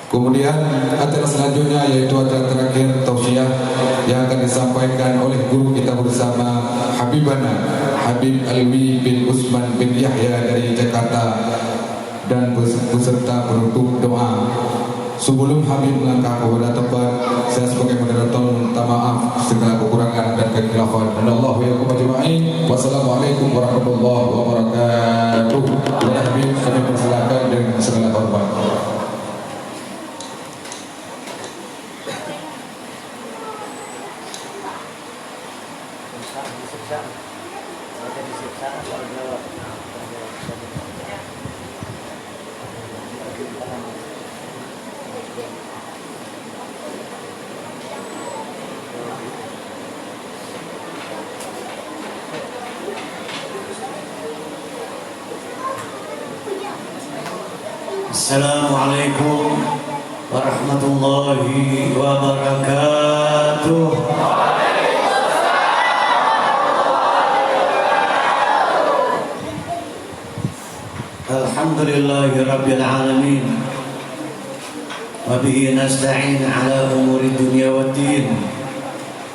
Kemudian acara selanjutnya yaitu acara terakhir tausiah yang akan disampaikan oleh guru kita bersama Habibana Habib Alwi bin Usman bin Yahya dari Jakarta dan beserta penutup doa. Sebelum Habib melangkah kepada tempat, saya sebagai moderator minta maaf segala kekurangan dan kekhilafan. Allahu yakum ajma'in. Wassalamualaikum warahmatullahi wabarakatuh. Kepada Habib kami persilakan dengan segala hormat. Assalamualaikum warahmatullahi wabarakatuh. Alhamdulillahi rabbil alamin. Wa bihi nasta'in ala umuri dunya waddin.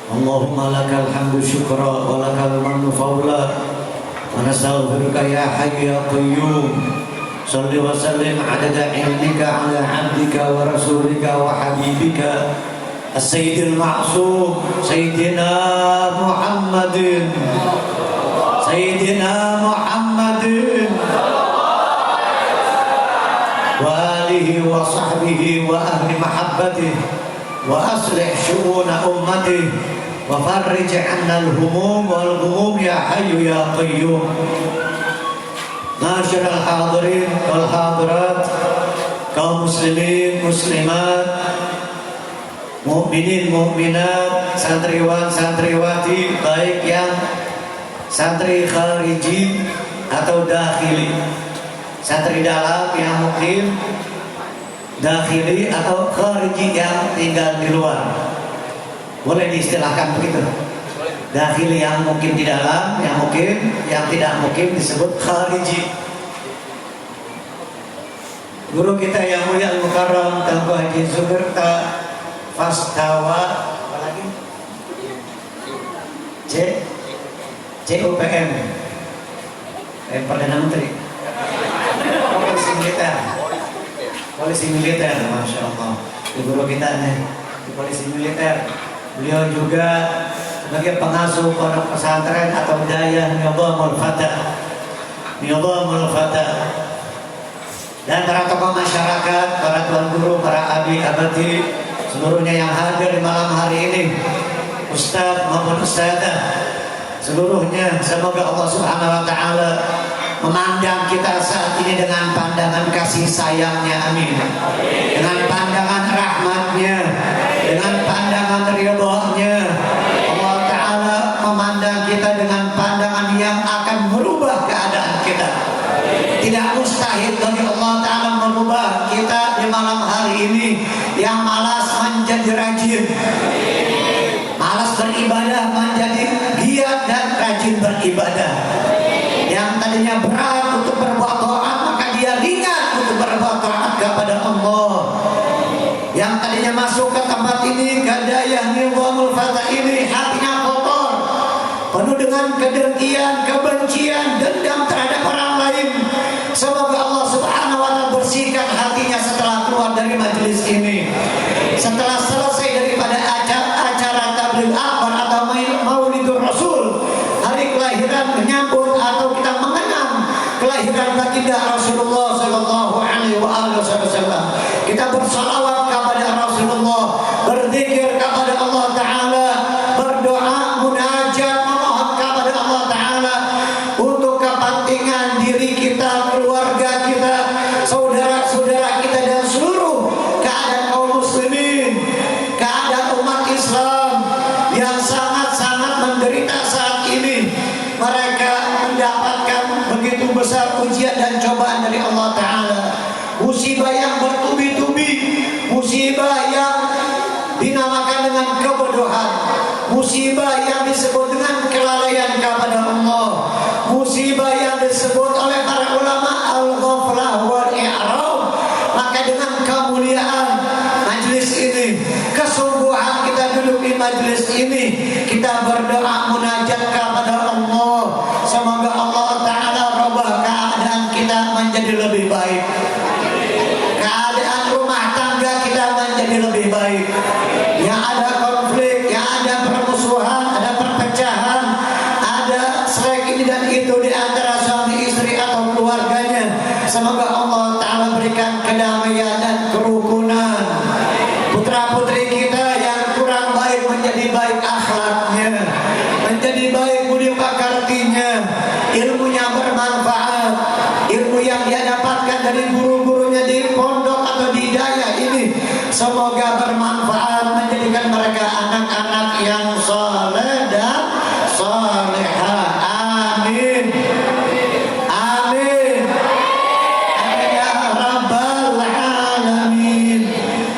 Allahumma lakal hamdu syukra wa lakal mannu fawla. Wa nastaghfiruka ya hayyu ya qayyum. Salli wa sallim adada ilmika ala abdika wa rasulika wa habibika as-sayyidil ma'sum Sayyidina Muhammadin wa alihi wa sahbihi wa ahli mahabbatihi wa aslih syu'una ummatihi wa farrij 'anna al-humum wal ghumum ya hayyu ya qayyum. Masyarul hadirin wal hadirat, kaum muslimin muslimat, mukminin mukminat, santriwan santriwati, baik yang santri khariji atau dakhili, santri dalam yang mukim, dakhili atau khariji yang tinggal di luar. Boleh diistilahkan begitu. Dakhili yang mukim di dalam, yang mukim, yang tidak mukim disebut khariji. Guru kita yang mulia Al-Mukarram Tengku Haji Sugerta Fastawa apa lagi? CUPM Perdana Menteri Polisi Militer, Masya Allah. Guru kita nih di Polisi Militer. Beliau juga sebagai pengasuh pondok pesantren atau daya Nizamul Fatah. Dan para tokoh masyarakat, para tuan guru, para abi abadi, seluruhnya yang hadir di malam hari ini, ustaz maupun ustazah, seluruhnya semoga Allah Subhanahu wa taala memandang kita saat ini dengan pandangan kasih sayangnya, amin. Dengan pandangan rahmatnya, dengan pandangan ridhonya. Allah Ta'ala memandang kita dengan pandangan yang akan merubah keadaan kita. Tidak mustahil bagi Allah Ta'ala merubah kita di malam hari ini yang malas menjadi rajin, malas beribadah menjadi giat dan rajin beribadah. Yang tadinya berat untuk berbuat taat, maka dia ringan untuk berbuat taat kepada Allah. Yang tadinya masuk ke tempat ini, ke daya Nizamul Fatah ini, hatinya kotor, penuh dengan kedengkian, kebencian, dendam terhadap orang lain. Semoga Allah Subhanahu wa taala bersihkan hatinya setelah keluar dari majelis ini. Setelah selesai daripada acara tabligh akbar atau Maulidur Rasul, hari kelahiran menyambut atau kita mengenang kelahiran baginda Rasulullah sallallahu alaihi wasallam. Kita bersalawat kepada Rasulullah, berzikir kepada Allah Ta'ala, berdoa, munajat, memohon kepada Allah Ta'ala untuk kepentingan diri kita, keluarga kita, saudara-saudara kita, dan seluruh keadaan kaum muslimin, keadaan umat Islam yang sangat-sangat menderita saat ini. Mereka mendapatkan begitu besar ujian dan cobaan dari Allah Ta'ala, musibah yang bertubi-tubi, musibah yang dinamakan dengan kebodohan, musibah yang disebut dengan kelalaian kepada Allah, musibah yang disebut oleh para ulama al-ghaflah wal i'rab. Maka dengan kemuliaan majelis ini kita berdoa munajat kepada Allah. Semoga Allah Ta'ala rubah keadaan kita menjadi lebih baik, keadaan rumah tangga kita menjadi lebih baik. Yang ada konflik, yang ada permusuhan, ada perpecahan, ada selek ini dan itu di antara suami istri atau keluarganya, semoga Allah Ta'ala berikan kedamaian dan kerukunan. Putra putri kita yang kurang baik menjadi baik akhlaknya, menjadi baik budi pekertinya, ilmunya bermanfaat, ilmu yang dia dapatkan dari guru-gurunya di pondok atau di daya ini semoga bermanfaat, menjadikan mereka anak-anak yang saleh dan salehah. Amin. Amin. Ya Rabbal Alamin.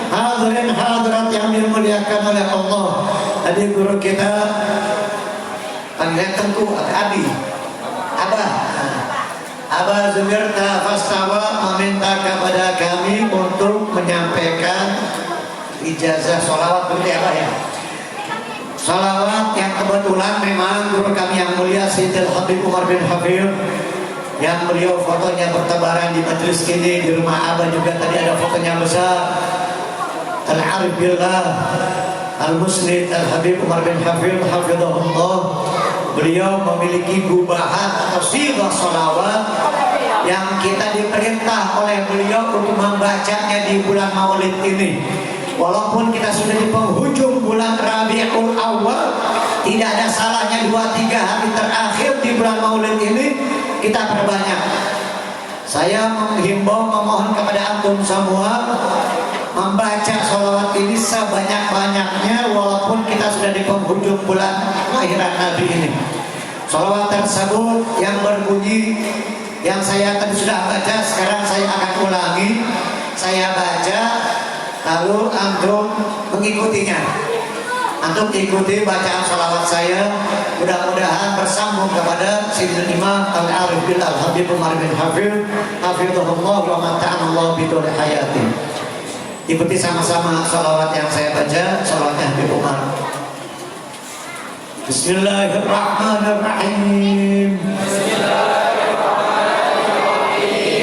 Hadirin hadirat yang dimuliakan oleh Allah. Tadi guru kita panggilan Tengku Abi, Abah Zumirta Fastawa meminta kepada kami untuk menyampaikan ijazah sholawat begitu ya Pak ya. Sholawat yang kebetulan memang guru kami yang mulia Sayyidil Habib Umar bin Hafil, yang beliau fotonya bertebaran di majelis ini, di rumah Abah juga tadi ada fotonya besar. Al-Arif Billah Al-Musnid Al-Habib Umar bin Hafil hafizahullah. Beliau memiliki gubahan atau sirah sholawat yang kita diperintah oleh beliau untuk membacanya di bulan Maulid ini. Walaupun kita sudah di penghujung bulan Rabiul Awal, tidak ada salahnya 2-3 hari terakhir di bulan Maulid ini kita perbanyak. Saya menghimbau, memohon kepada antum semua membaca sholawat ini sebanyak-banyaknya walaupun kita sudah di penghujung bulan kelahiran Nabi ini. Sholawat tersebut yang berbunyi, yang saya tadi sudah baca, sekarang saya akan ulangi. Saya baca, lalu antum mengikutinya. Antum ikuti bacaan sholawat saya, mudah-mudahan bersambung kepada Sayyidina Imam Al-Arif Billah Al-Habib Umar bin Hafil hafizahullah wa mata'anallah bidul hayati. Ikuti sama-sama sholawat yang saya baca, sholawatnya Habib Umar. Bismillahirrahmanirrahim.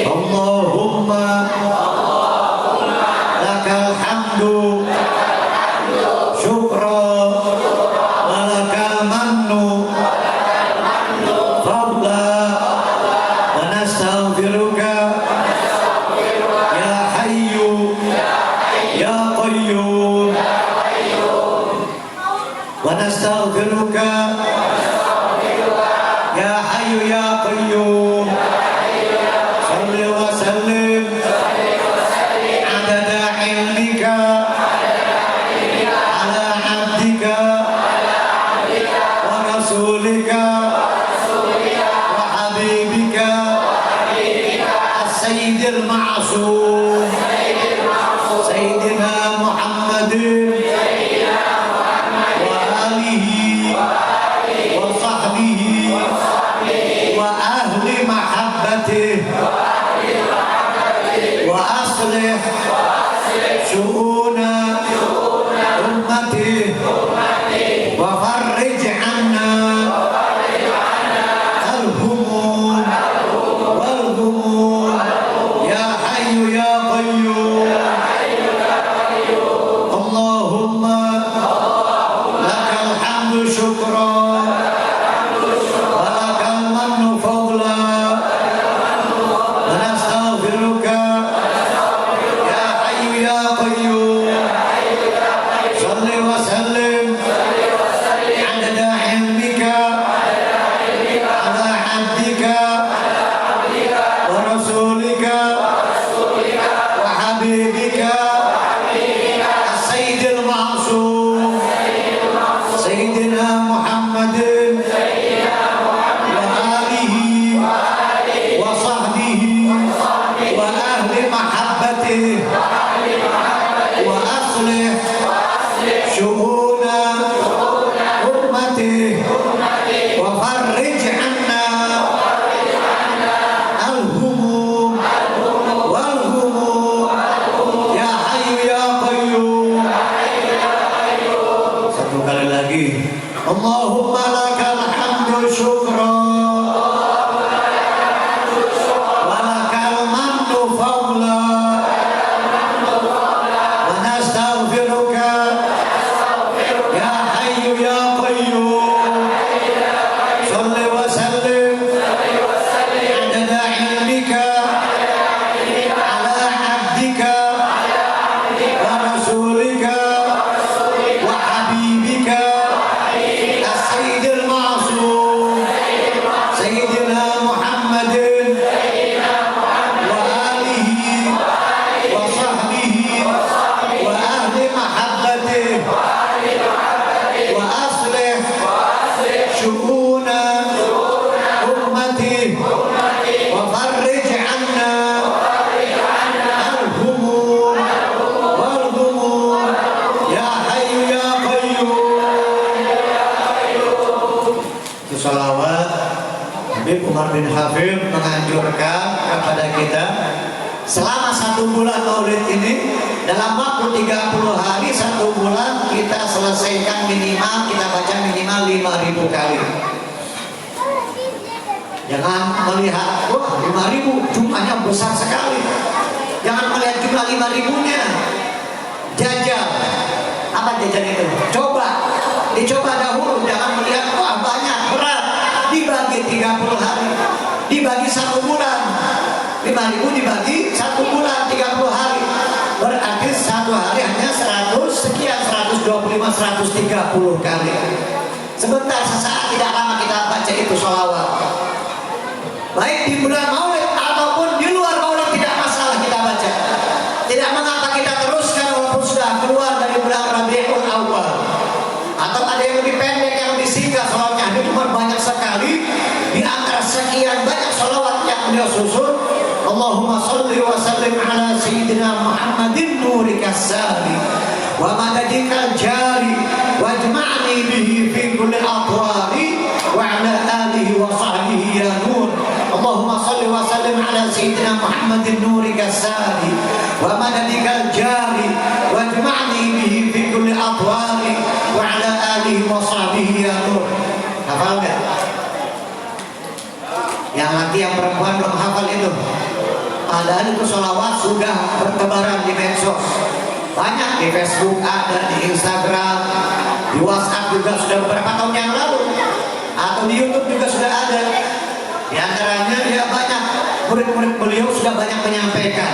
Allahumma lakal hamdu syukra wa lakal mannu fadla wa nastaghfiruka ya hayyu ya qayyum wa nastaghfiruka ya hayyu ya qayyum salli wa sallim adada ilmika ala abdika wa rasulika wa habibika as-sayyidil ma'sum sayyidina Muhammadin wa alihi wa sahbihi wa ahli mahabbatihi wa aslih syu'una ummati wa farrij anna al-humum wal humum ya hayyu ya qayyum. Allahumma lakal hamdu syukran wa lakal mannu fadlan wa nastaghfiruka ya hayyu ya qayyum salli wa sallim adada ilmika ala abdika wa rasulika wa habibika as-sayyidil ma'sum sayyidina Muhammadin wa alihi wa sahbihi wa ahli mahabbatihi wa aslih syu'una ummati wa farrij anna al-humum wal humum ya hayyu ya qayyum. Satu kali bin Hafid menganjurkan kepada kita selama 1 bulan maulid ini, dalam waktu 30 hari 1 bulan kita selesaikan minimal, kita baca minimal 5.000 kali. Jangan melihat, wah 5.000 jumlahnya besar sekali. Jangan melihat jumlah 5.000-nya. Jajal. Apa jajal itu? Coba. Dicoba dahulu, jangan melihat, wah banyak, berat. Dibagi 30 hari, dibagi 1 bulan. 5.000 dibagi 1 bulan 30 hari, berarti 1 hari hanya 100 sekian, 125, 130 kali. Sebentar, sesaat, tidak lama kita baca itu sholawat. Baik di bulan maulid ataupun di luar maulid tidak masalah kita baca. Tidak mengapa kita teruskan walaupun sudah keluar dari bulan Rabiul Awal. Atau ada yang lebih pendek, yang lebih singkat sholawatnya. Ada cuma banyak sekali. Di antara sekian banyak sholawat yang beliau susun, Allahumma salli wa sallim ala sayyidina Muhammadin nurikas sari wa madadikal jari wajma'ni bihi fi kulli atwari wa ala alihi wa sahbihi ya nur. Allahumma salli wa sallim ala sayyidina Muhammadin nurikas sari wa madadikal jari wajma'ni bihi fi kulli atwari wa ala alihi wa sahbihi ya nur. Hafal enggak? Yang laki yang perempuan belum hafal itu. Padahal itu sholawat sudah bertebaran di medsos. Banyak di Facebook ada, di Instagram, di WhatsApp juga sudah beberapa tahun yang lalu. Atau di YouTube juga sudah ada. Di antaranya ya banyak murid-murid beliau sudah banyak menyampaikan.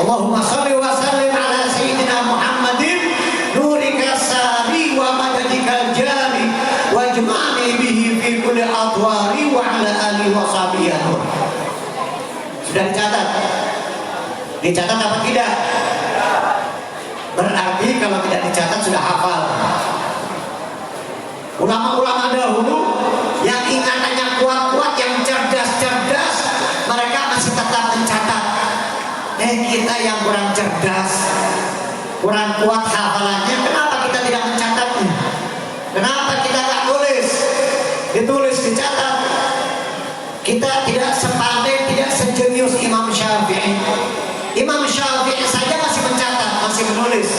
Allahumma sholli wa sallim ala sayyidina Muhammadin nurikas sari wa madadikal jari wajma'ni bihi fi kulli adwari wa ala alihi wa sahbihi. Sudah dicatat? Dicatat apa tidak? Berarti kalau tidak dicatat sudah hafal. Ulama-ulama dahulu yang ingatannya kuat-kuat, yang cerdas-cerdas, mereka masih tetap mencatat. Kita yang kurang cerdas, kurang kuat hafalannya, kenapa kita tidak mencatatnya? Kenapa kita tak tulis? Ditulis, dicatat. Kita tidak sepandai, tidak sejenius Imam Syafi'i. Imam Syafi'i saja masih mencatat, masih menulis.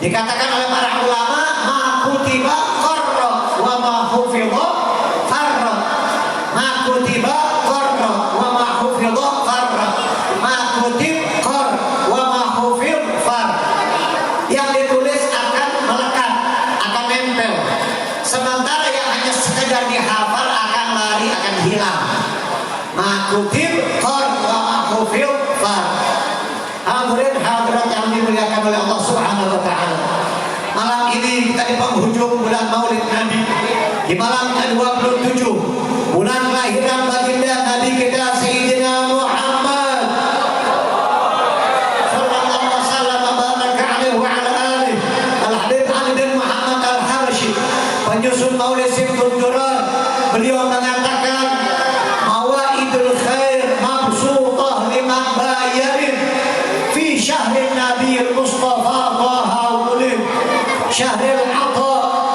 Dikatakan oleh para ulama, ma kutiba qarra wa ma hufidha farra. Ma kutiba qarra wa ma hufidha farra. Ma kutib qar wa ma hufidh far. Yang ditulis akan melekat, akan nempel. Sementara yang hanya sekedar dihafal akan lari, akan hilang. Ma kutib qar wa ma hufidh far. Hadirin hadirat yang dimuliakan oleh Allah Subhanahu wa taala. Malam ini kita di penghujung bulan Maulid Nabi. Di malam ke-27 bulan kelahiran baginda Nabi kita Sayyidina Muhammad sallallahu alaihi wasallam baraka alaihi wa ala alihi. Al-Habib Ali bin Muhammad Al-Habsyi, penyusun Maulid Simtul Durar, beliau mengatakan mawaidul khair mabsutah liman bayarin fi syahrin Nabi Mustafa Taha Ulil syahril ata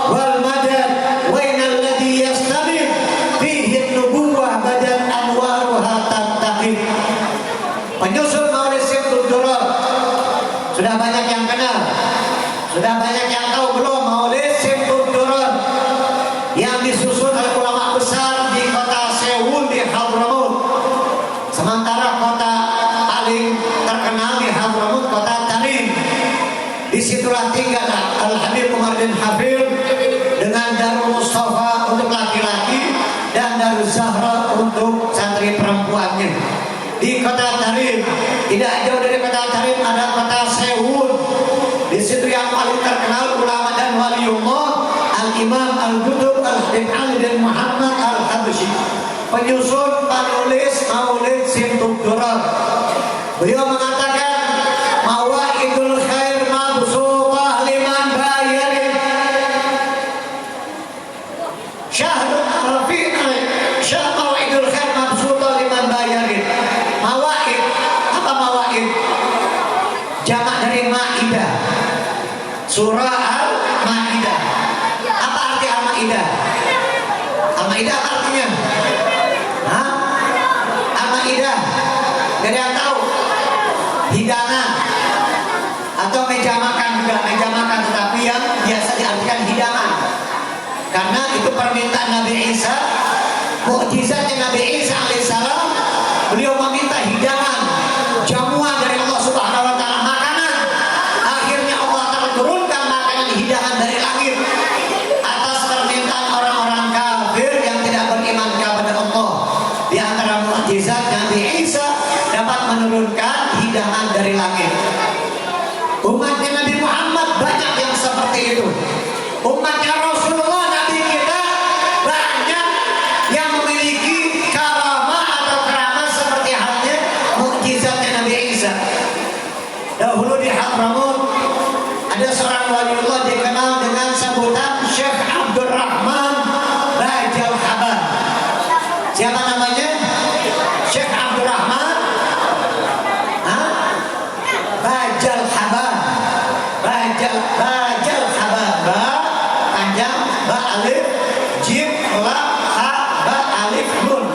wal madad wa inal ladhi yastamid fihi nubuwah badan anwaruha tantaqid. Penyusun Maulid Simtul Durar sudah banyak yang kenal, sudah banyak yang tahu belum? Maulid Simtul Durar yang disusun oleh ulama besar di kota Seoul di Hadramaut. Sementara kota paling terkenal di Hadramaut kota Tarim. Disitulah tinggal Al-Habib Umar bin Hafid dengan Darul Mustafa untuk laki-laki dan Darul Zahra untuk santri perempuannya. Di kota Tarim, tidak jauh dari kota Tarim ada kota Seoul. Di situ yang paling terkenal ulama dan waliullah Al-Imam Al-Qutb Al-Habib Ali bin Muhammad Al-Habsyi, penyusun penulis Maulid Simtul Durar. Beliau mengatakan mawaidul khair mabsutah liman bayarin syahrul rafi'i mawaidul khair mabsutah liman bayarin. Mawaid, apa mawaid? Jamak dari Maidah, surah Al-Maidah. Apa arti Al-Maidah? Al-Maidah apa artinya? Jadi yang tahu hidangan atau meja makan juga, meja makan, tetapi yang biasa diartikan hidangan. Karena itu permintaan Nabi Isa, mukjizatnya Nabi Isa alaihissalam, beliau meminta hidangan, jamuan dari Allah Subhanahu wa taala, makanan. Akhirnya Allah Ta'ala turunkan makanan hidangan dari langit atas permintaan orang-orang kafir yang tidak beriman kepada Allah. Di antara mukjizat Nabi Isa dapat menurunkan hidangan dari langit. Umatnya Nabi Muhammad banyak yang seperti itu. Umatnya Rasulullah Nabi kita banyak yang memiliki karamah atau keramat seperti halnya mukjizatnya Nabi Isa. Dahulu di Hadramut ada seorang waliullah dikenal dengan sebutan Syekh Abdurrahman Bajal Haban. Siapa namanya? Syekh Abdurrahman Bajal Haban. Bajal Haban. Ba panjang, ba alif, jim, lam, ha, ba alif, nun.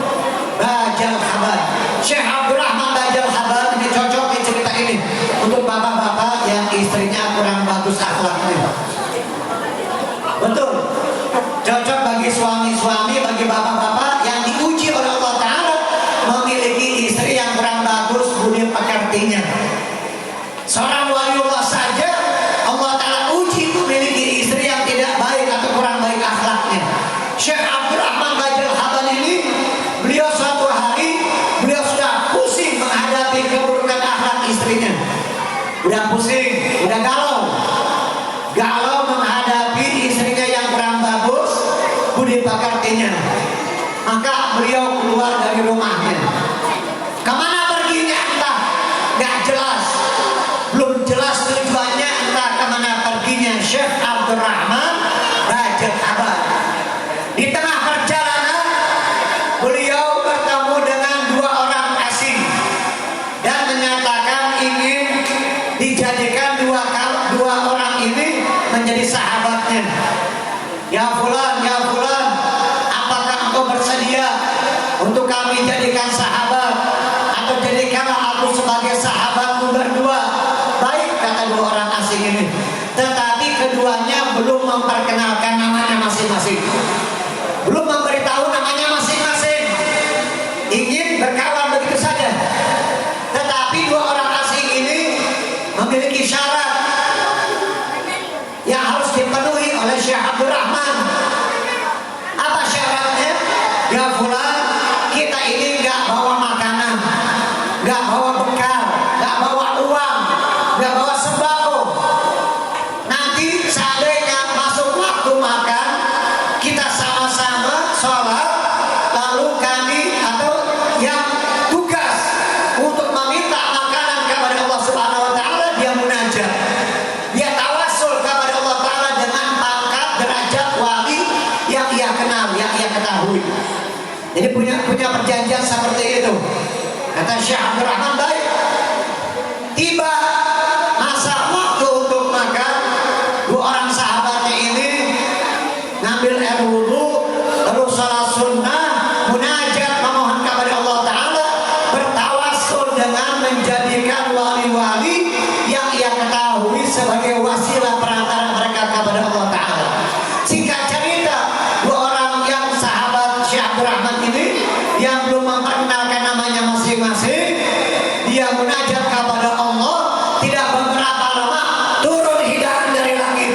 Bajal Haban. Syekh Abdurrahman Bajal Haban ini cocok di cerita ini untuk bapak-bapak yang istrinya kurang bagus akhlaknya. Betul. Cocok bagi suami-suami, bagi bapak-bapak yang diuji oleh Allah Ta'ala memiliki istri yang kurang bagus budi pekertinya. Seorang waliullah saja Allah Ta'ala uji memiliki istri yang tidak baik atau kurang baik akhlaknya. Syekh Abdurrahman Bajal Haban ini, beliau suatu hari beliau sudah pusing menghadapi keburukan akhlak istrinya. Udah pusing, udah galau menghadapi istrinya yang kurang bagus budi pekertinya. Maka beliau keluar dari rumahnya. Kemana perginya entah, gak jelas, belum jelas tujuannya, entah kemana perginya Syekh Abdurrahman Bajal Haban. Di tengah perjalanan beliau bertemu dengan dua orang asing dan menyatakan ingin dijadikan dua orang ini menjadi sahabatnya. Ya fulan, apakah engkau bersedia untuk kami jadikan sahabat, atau jadikanlah aku sebagai sahabatmu berdua? Baik, kata dua orang asing ini. Tetapi keduanya belum memperkenalkan namanya masing-masing, belum memberitahu namanya masing-masing. Ingin berkawan begitu saja. Tetapi dua orang asing ini memiliki syarat yang harus dipenuhi oleh Syekh Abdurrahman. Apa syaratnya? Ya fulan, kita ini gak bawa makanan, gak bawa bekal, gak bawa uang, gak bawa sembako. Nanti seandainya masuk waktu makan, kita sama-sama sholat, lalu kami atau yang tugas untuk meminta makanan kepada Allah Subhanahu wa taala, dia munajat, dia tawasul kepada Allah Ta'ala dengan pangkat derajat wali yang ia kenal, yang ia ketahui. Jadi punya perjanjian seperti itu. Kata Syekh Abdurrahman, baik. Tiba masa waktu untuk makan, dua orang sahabatnya ini ngambil air wudhu, lalu salat sunnah, munajat, memohon kepada Allah Ta'ala, bertawasul dengan menjadikan wali-wali yang ia ketahui sebagai wasilah perantara mereka kepada Allah Ta'ala. Singkat cerita, dua orang yang sahabat Syekh Abdurrahman ini yang belum memperkenalkan namanya masing-masing, dia munajat kepada Allah. Tidak beberapa lama turun hidangan dari langit.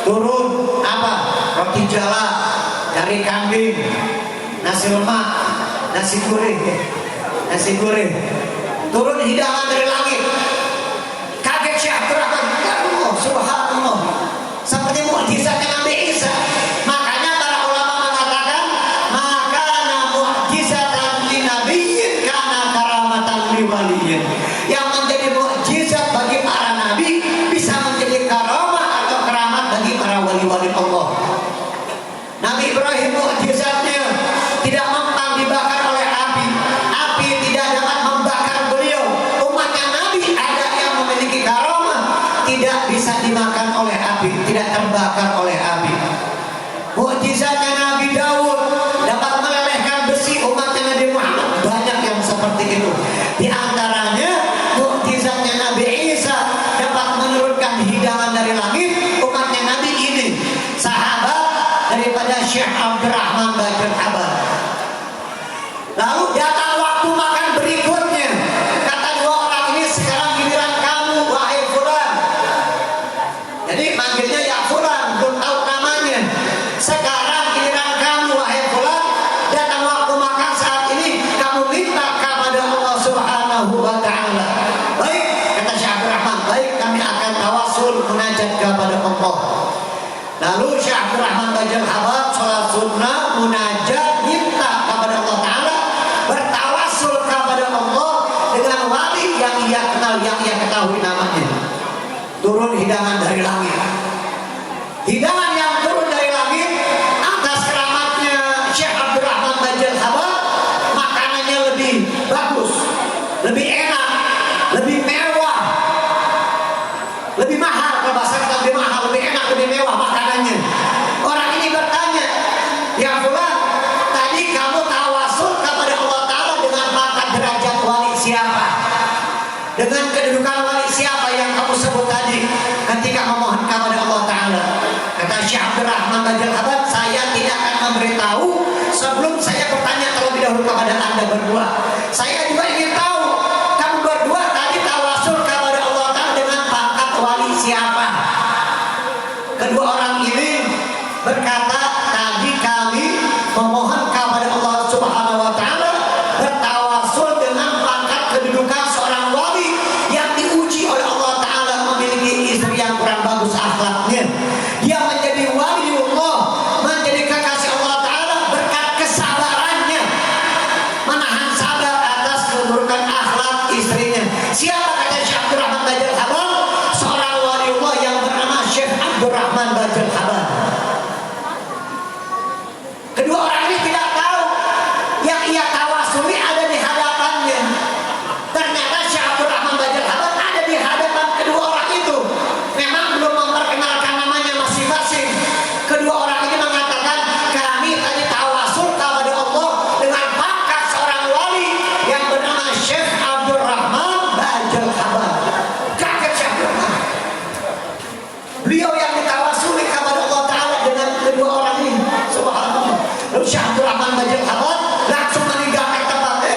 Turun apa? Roti jala dari kambing, nasi lemak, nasi goreng. Turun hidangan dari langit. Kaget Syekh Abdurrahman. Allah, subhanallah. Seperti mukjizatnya Nabi Isa. Makanya para ulama mengatakan, makana mukjizatan li nabiyyin kana karamatan li waliyyin. Yang menjadi mukjizat bagi para nabi bisa menjadi karamah atau keramat bagi para wali-wali Allah. Nabi Ibrahim mukjizatnya tidak mempan dibakar oleh api. Api tidak dapat membakar beliau. Umatnya Nabi ada yang memiliki karamah, tidak bisa dimakan oleh api, tidak terbakar oleh api. Mukjizatnya Nabi Daud dapat melelehkan besi, umat Di antaranya mukjizatnya Nabi Isa dapat menurunkan hidangan dari langit. Umatnya Nabi ini sahabat daripada Syekh Abdurrahman Bajil Habad. Lalu datang waktu makan berikutnya. Kata dua orang ini, sekarang giliran kamu wahai fulan. Jadi manggilnya ya fulan, belum tahu namanya. Sekarang giliran kamu wahai fulan. Datang waktu makan saat ini, kamu minta kepada Allah Subhanahu wa ta'ala. Baik, kata Syekh Abdurrahman, baik, kami akan tawasul munajat kepada Allah. Lalu Syekh Abdurrahman Bajil Habad sholat sunnah, munajat, minta kepada Allah Ta'ala, bertawasul kepada Allah dengan wali yang ia kenal, yang ia ketahui namanya. Turun hidangan dari langit. Hidangan yang turun dari langit atas keramatnya Syekh Abdurrahman Bajil Habad, makanannya lebih bagus, lebih enak, lebih mewah, lebih mahal. Kalau bahasa kita lebih mahal, lebih enak, lebih mewah makanannya. Orang ini bertanya, ya fulan, tadi kamu tawasul kepada Allah Ta'ala dengan pangkat derajat wali siapa? Dengan kedudukan wali siapa yang kamu sebut tadi ketika memohon kepada Allah Ta'ala? Kata Syekh Abdurrahman Bajil Habad, saya tidak akan memberitahu sebelum saya bertanya terlebih dahulu kepada anda berdua. Saya juga ingin tahu kamu berdua tadi tawasul kepada Allah Ta'ala dengan pangkat wali siapa? Kedua orang ini berkata, tadi kami memohon kepada Allah Subhanahu wa Ta'ala, bertawasul dengan pangkat kedudukan seorang wali yang diuji oleh Allah Ta'ala, memiliki istri yang kurang bagus akhlaknya. Dia menjadi wali Allah, menjadi kekasih Allah Ta'ala berkat kesabarannya, menahan sabar atas keburukan akhlak istrinya. Siapa? Kata Syekh Abdurrahman Bajil Habad, seorang wali Allah yang bernama Syekh Abdurrahman Bajil Habad. Kedua orang ini tidak tahu yang ia tawasuli ada di hadapannya. Ternyata Syekh Abdurrahman Bajil Habad ada di hadapan kedua orang itu. Memang belum memperkenalkan namanya masing-masing. Kedua orang ini mengatakan, kami tadi tawasul kepada Allah dengan pangkat seorang wali yang bernama Syekh Abdurrahman Bajil Habad. Kaget Syekh Abdurrahman. Beliau yang ditawasuli kepada Allah Ta'ala dengan kedua orang ini. Subhanallah. Lalu Syekh Abdurrahman Bajil Habad langsung meninggalkan tempatnya.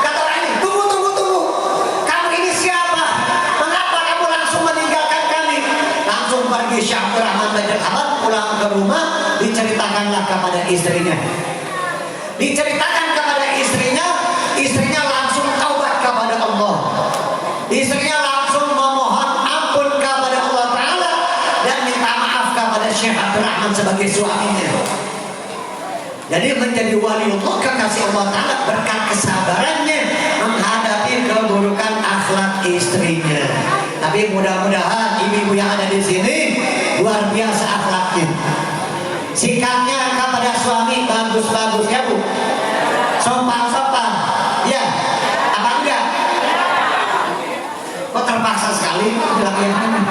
Kata orang ini, tunggu. Kamu ini siapa? Mengapa kamu langsung meninggalkan kami? Langsung pergi Syekh Abdurrahman Bajil Habad pulang ke rumah, diceritakanlah kepada istrinya. Diceritakan kepada istrinya, istrinya langsung taubat kepada Allah. Istrinya langsung memohon ampun kepada Allah Ta'ala dan minta maaf kepada Syekh Abdurrahman sebagai suaminya. Jadi menjadi wali Allah, kekasih Allah Ta'ala berkat kesabarannya menghadapi keburukan akhlak istrinya. Tapi mudah-mudahan ibu-ibu yang ada di sini luar biasa akhlaknya. Sikapnya kepada suami bagus-bagus ya Bu? Sopan-sopan. Ya? Apa enggak? Kok terpaksa sekali bilang yang ini?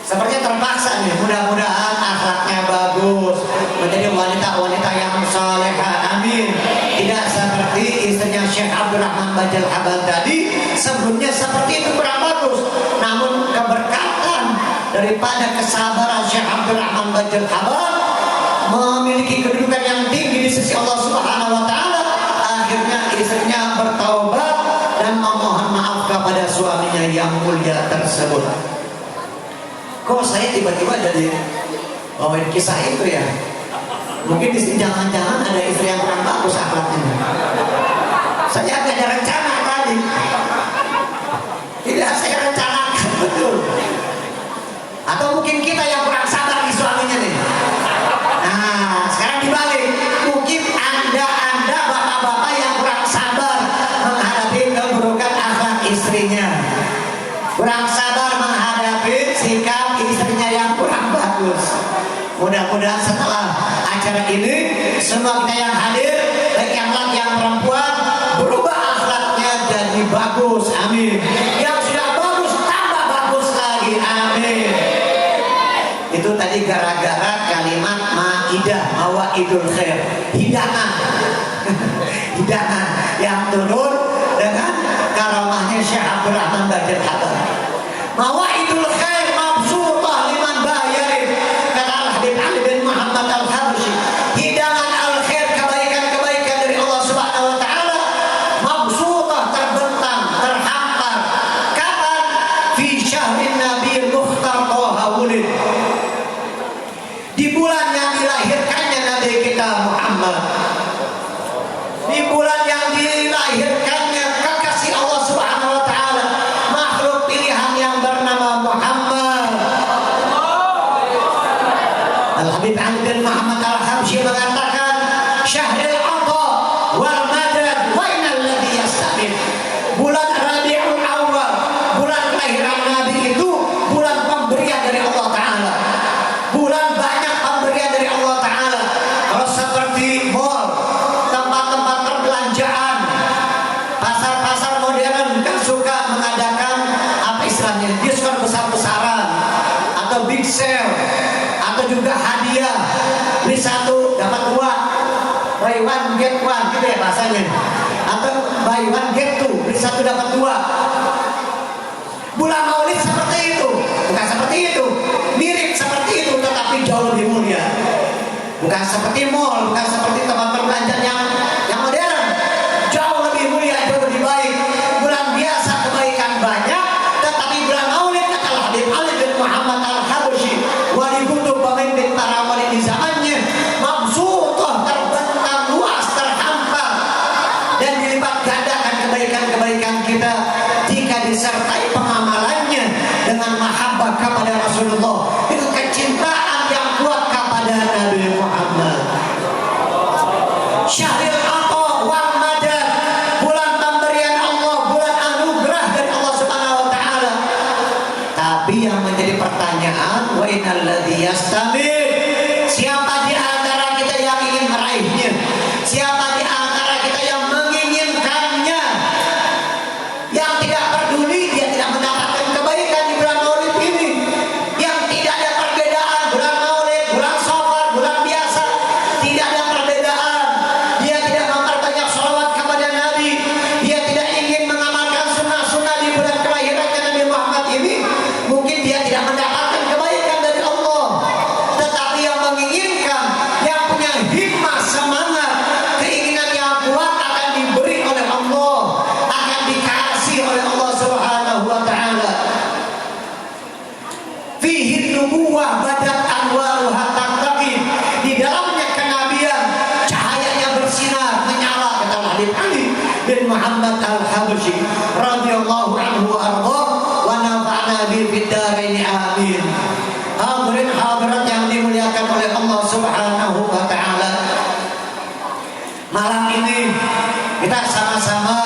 Sepertinya terpaksa nih. Mudah-mudahan akhlaknya bagus, menjadi wanita-wanita yang salehah. Amin. Tidak seperti istrinya Syekh Abdurrahman Bajil Habad tadi, sebelumnya seperti itu kurang bagus. Namun keberkatan daripada kesabaran Syekh Abdurrahman Bajil Habad memiliki kedudukan yang tinggi di sisi Allah Subhanahu wa Ta'ala. Akhirnya istrinya bertaubat dan memohon maaf kepada suaminya yang mulia tersebut. Kok saya tiba-tiba jadi bawain kisah itu ya? Mungkin di sini jangan-jangan ada istri yang kurang bagus akhlaknya. Saya agak ada rencana tadi. Tidak saya rencanakan, betul. Atau mungkin kita yang kurang sabar di suaminya nih. Nah, sekarang dibalik. Mungkin anda bapak-bapak yang kurang sabar menghadapi keburukan akhlak istrinya. Kurang sabar menghadapi sikap istrinya yang kurang bagus. Mudah-mudahan setelah acara ini semua kita yang hadir, baik yang laki yang perempuan, berubah akhlaknya jadi bagus. Amin. Yang sudah bagus tambah bagus lagi. Amin. Itu tadi gara-gara kalimat Maidah, Mawaidul Khair, hidangan. Hidangan yang turun Abdurrahman Badil Hatta. Mawaidul khair mabsutah liman bayarin. Kata Al-Habib Ali bin Muhammad Al-Habsyi, hidangan al-khair, kebaikan-kebaikan dari Allah Subhanahu wa taala mabsutah, terbentang, terhampar. Kapan? Fi syahrin Nabi Mukhtar Toha Wulid, di bulan yang dilahirkannya Nabi kita Muhammad, di bulan yang dilahirkannya kekasih Allah Subhanahu wa taala, makhluk pilihan yang bernama Muhammad. Al-Habib Ali bin Muhammad Al-Habsyi mengatakan, syahrul ata wal madad wa innal ladzi yastabid. Bulan Rabiul Awal, bulan kelahiran Nabi itu bulan pemberian dari Allah taala. Bulan banyak pemberian dari Allah taala. Kalau seperti mall, tempat-tempat perbelanjaan, pasar-pasar modern kan suka mengadakan apa istilahnya, diskon besar-besaran atau big sale, atau juga hadiah, beli satu dapat dua, buy one get one gitu ya bahasanya, atau buy one get two, beli satu dapat dua. Bulan Maulid seperti itu, bukan seperti itu, mirip seperti itu tetapi jauh lebih mulia. Bukan seperti mall, bukan seperti tempat perbelanjaan yang modern, jauh lebih mulia, jauh lebih baik. Bulan biasa kebaikan banyak, tetapi bulan Maulid kata Al-Habib Ali bin Muhammad Al-Habsyi, wali kutub pemimpin para wali di zamannya, mabsutah, terbentang luas, terhampar, dan dilipat gandakan kebaikan-kebaikan kita jika disertai pengamalannya dengan mahabbah kepada Rasulullah, dengan kecintaan yang kuat kepada Nabi Muhammad. Syahrul ata wal madad, bulan pemberian Allah, bulan anugerah dari Allah Subhanahu wa taala. Tapi yang menjadi pertanyaan, wa innal ladzi yastamid, siapa di antara kita yang ingin meraihnya? Siapa di antara kita yang menginginkannya? Yang tidak peduli, dia tidak mendapatkan kebaikan di bulan Maulid ini. Yang tidak ada perbedaan bulan Maulid, bulan Safar, bulan biasa, tidak ada perbedaan. Dia tidak memperbanyak sholawat kepada Nabi, dia tidak ingin mengamalkan sunnah-sunnah di bulan kelahirannya Nabi Muhammad ini. Mungkin dia tidak mendapatkan kebaikan dari Allah, tetapi yang menginginkan, yang punya himmah, semangat, keinginan yang kuat akan diberi oleh Allah, akan dikasih oleh Allah Subhanahu wa taala. Fihi nubuwah badat anwaruha taqtaqi, di dalamnya kenabian, cahayanya bersinar, menyala, kata Al-Habib Ali bin Muhammad Al-Habsyi radhiyallahu anhu wa arda wa nafa'na bihi fid dharain amin. Hadirin hadirat yang dimuliakan oleh Allah Subhanahu wa taala, malam ini kita sama-sama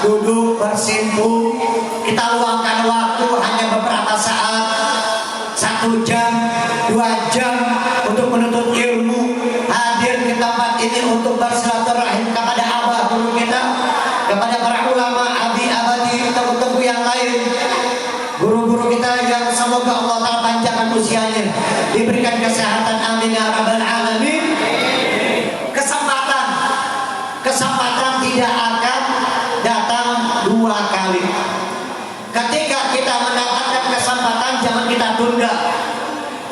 duduk bersimpuh, kita luangkan waktu hanya beberapa saat, 1 jam, 2 jam untuk menuntut ilmu, hadir di tempat ini untuk bersilaturahim kepada abah guru kita, kepada para ulama, abdi abadi, teman-teman yang lain, guru-guru kita yang semoga Allah Ta'ala panjangkan usianya, diberikan kesehatan, amin ya rabbal alamin. Kesempatan tidak akan datang 2 kali. Ketika kita mendapatkan kesempatan, jangan kita tunda.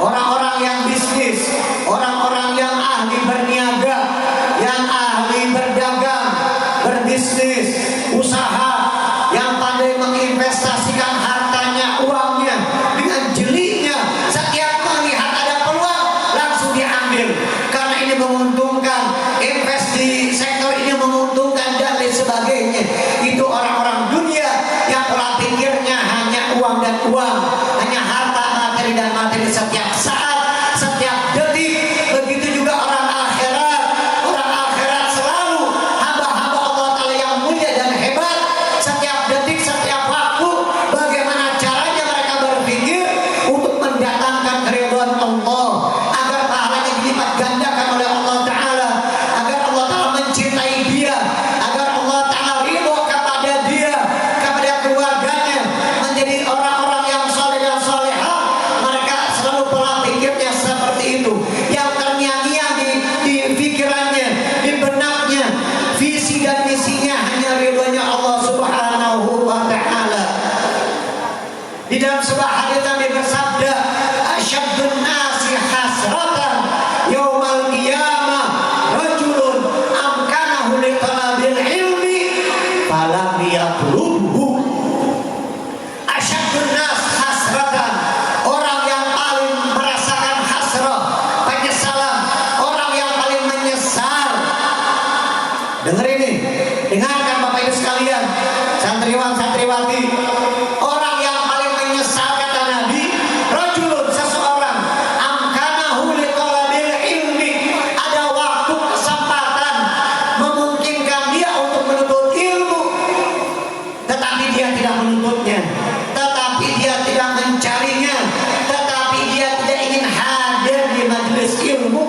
Orang-orang yang bisnis, orang-orang yang ahli berniaga, yang ahli berdagang, berbisnis, usaha, yang pandai menginvestasikan hartanya, uangnya dengan jelinya, setiap melihat ada peluang langsung diambil, karena ini menguntungkan, invest di sektor ini menguntungkan dan lain sebagainya. Itu orang-orang dunia yang pola pikirnya hanya uang dan uang, hanya harta, materi dan materi setiap saat, setiap detik. Begitu juga orang akhirat. Orang akhirat selalu hamba-hamba Allah Ta'ala yang mulia dan hebat. Setiap detik, setiap waktu, bagaimana caranya mereka berpikir untuk mendatangkan keridhaan Allah, agar pahalanya dilipat gandakan oleh Allah Ta'ala, agar Allah Ta'ala mencintai dia, agar Allah Ta'ala ridho kepada dia, kepada keluarganya, menjadi orang-orang yang soleh dan solehah. Mereka selalu pola pikirnya seperti itu, yang terngiang-ngiang di pikirannya, di benaknya, visi dan misinya hanya ridhonya Allah Subhanahu wa Ta'ala. falam yatlubhu. Asyadun nas hasratan, orang yang paling merasakan hasrah, penyesalan, orang yang paling menyesal. Dengar ini, dengarkan Bapak Ibu sekalian, santriwan santriwati, orang yang paling menyesal kata Nabi, rajulun, seseorang, amkanahu liqalabil ilmi, ada waktu kesempatan memungkinkan dia untuk menuntut ilmu, tetapi dia tidak menuntutnya, tetapi dia tidak mencarinya, tetapi dia tidak ingin hadir di majelis ilmu,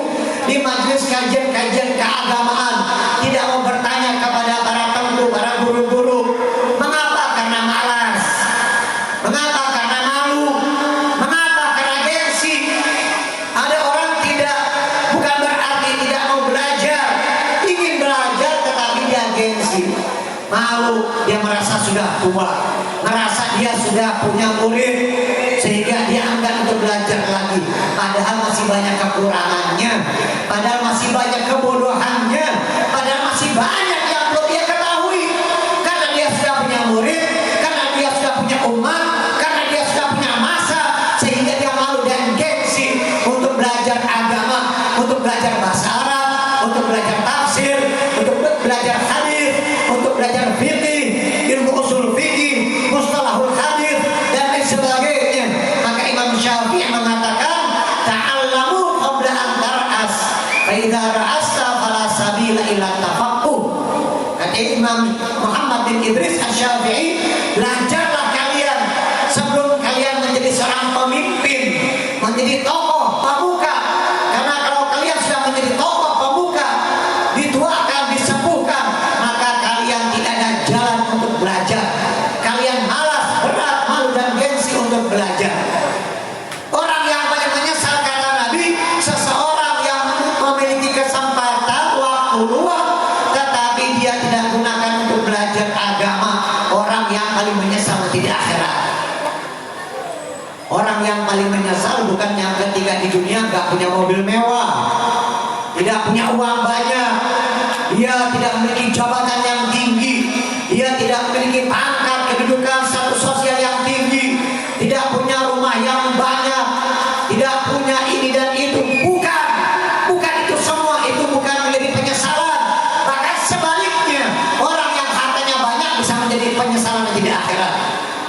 di majelis kajian-kajian keagamaan, tidak mau bertanya kepada para tengku, para guru-guru. Mengapa? Karena malas. Mengapa? Karena malu. Mengapa? Karena gengsi. Ada orang tidak, bukan berarti tidak mau belajar, ingin belajar tetapi dia gengsi, malu, dia merasa sudah tua, merasa dia sudah punya murid, sehingga dia enggan untuk belajar lagi, padahal masih banyak kekurangannya, padahal masih banyak kebodohannya, padahal masih banyak yang belum dia ketahui, karena dia sudah punya murid, karena dia sudah punya umat, karena dia sudah punya masa, sehingga dia malu dan gengsi untuk belajar agama, untuk belajar bahasa Arab, untuk belajar tafsir, untuk belajar hadis, untuk belajar fikih, ilmu usul fikih, mustalahul hadis, dan lain sebagainya. Maka Imam Syafi'i mengatakan, ta'allamu qabla an tar'as, fa idza ra'asta fala sabila ila tafaqquh. Kata Imam Muhammad bin Idris Asy-Syafi'i, belajarlah kalian sebelum kalian menjadi seorang pemimpin, menjadi tokoh pemuka. Karena kalau kalian sudah menjadi tokoh pemuka, dituakan, disepuhkan, maka kalian tidak ada jalan untuk belajar. Kalian malas, berat, malu dan gengsi untuk belajar. Orang yang paling menyesal kata Nabi, seseorang yang memiliki kesempatan, waktu luang, tetapi dia tidak gunakan untuk belajar agama. Orang yang paling menyesal nanti di akhirat. Orang yang paling menyesal bukan yang ketika di dunia gak punya mobil mewah, tidak punya uang banyak, dia tidak memiliki jabatan yang tinggi, dia tidak memiliki pangkat kedudukan status sosial yang tinggi, tidak punya rumah yang banyak, tidak punya ini dan itu. Bukan itu semua, itu bukan menjadi penyesalan. Bahkan sebaliknya, orang yang hartanya banyak bisa menjadi penyesalan nanti di akhirat.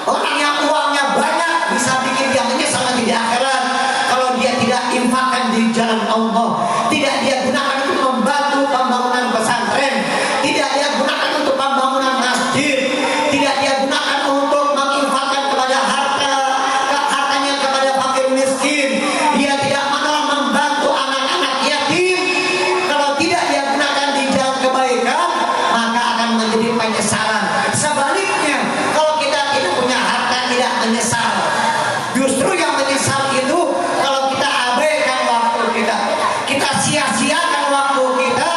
Orang yang uangnya banyak bisa bikin dia menyesal nanti di akhirat kalau dia tidak infakkan di jalan Allah, tidak dia gunakan untuk membantu pembangunan pesantren, tidak dia gunakan untuk pembangunan masjid, tidak dia gunakan untuk menginfakkan kepada hartanya kepada fakir miskin, dia tidak mau membantu anak-anak yatim. Kalau tidak dia gunakan di jalan kebaikan, maka akan menjadi penyesalan. Sebaliknya, kalau kita tidak punya harta tidak menyesal, justru yang menyesal itu kalau kita abaikan waktu kita, kita sia-siakan waktu kita,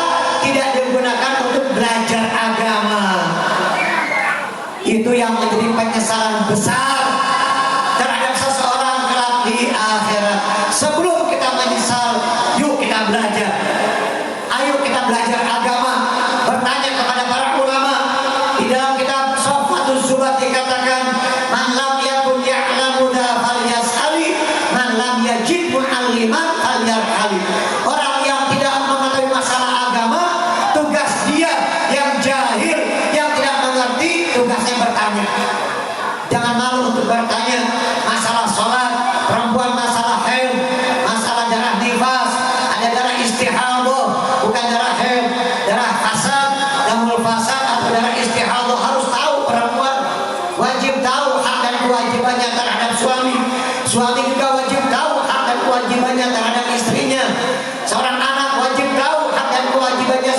tidak digunakan untuk belajar agama. Itu yang menjadi penyesalan besar terhadap seseorang kelak di akhirat. Sebelum kita menyesal, yuk kita belajar. Ayo kita belajar agama, bertanya kepada para ulama. Di dalam kitab Shafwatus Zubat dikatakan, man lam yakun ya'lamu dha falyas'ali, man lam yajid mu'alliman falyarhali. Orang yang tidak mengetahui masalah agama, tugas dia yang jahil, yang tidak mengerti, tugasnya bertanya. Jangan malu untuk bertanya masalah sholat, perempuan masalah haid, masalah darah nifas, ada darah istihadah, bukan darah haid, darah fasad, damul fasad atau darah istihadah. Harus tahu perempuan, wajib tahu hak dan kewajibannya terhadap suami. Suami juga wajib tahu hak dan kewajibannya terhadap istrinya. Seorang anak wajib tahu hak dan kewajibannya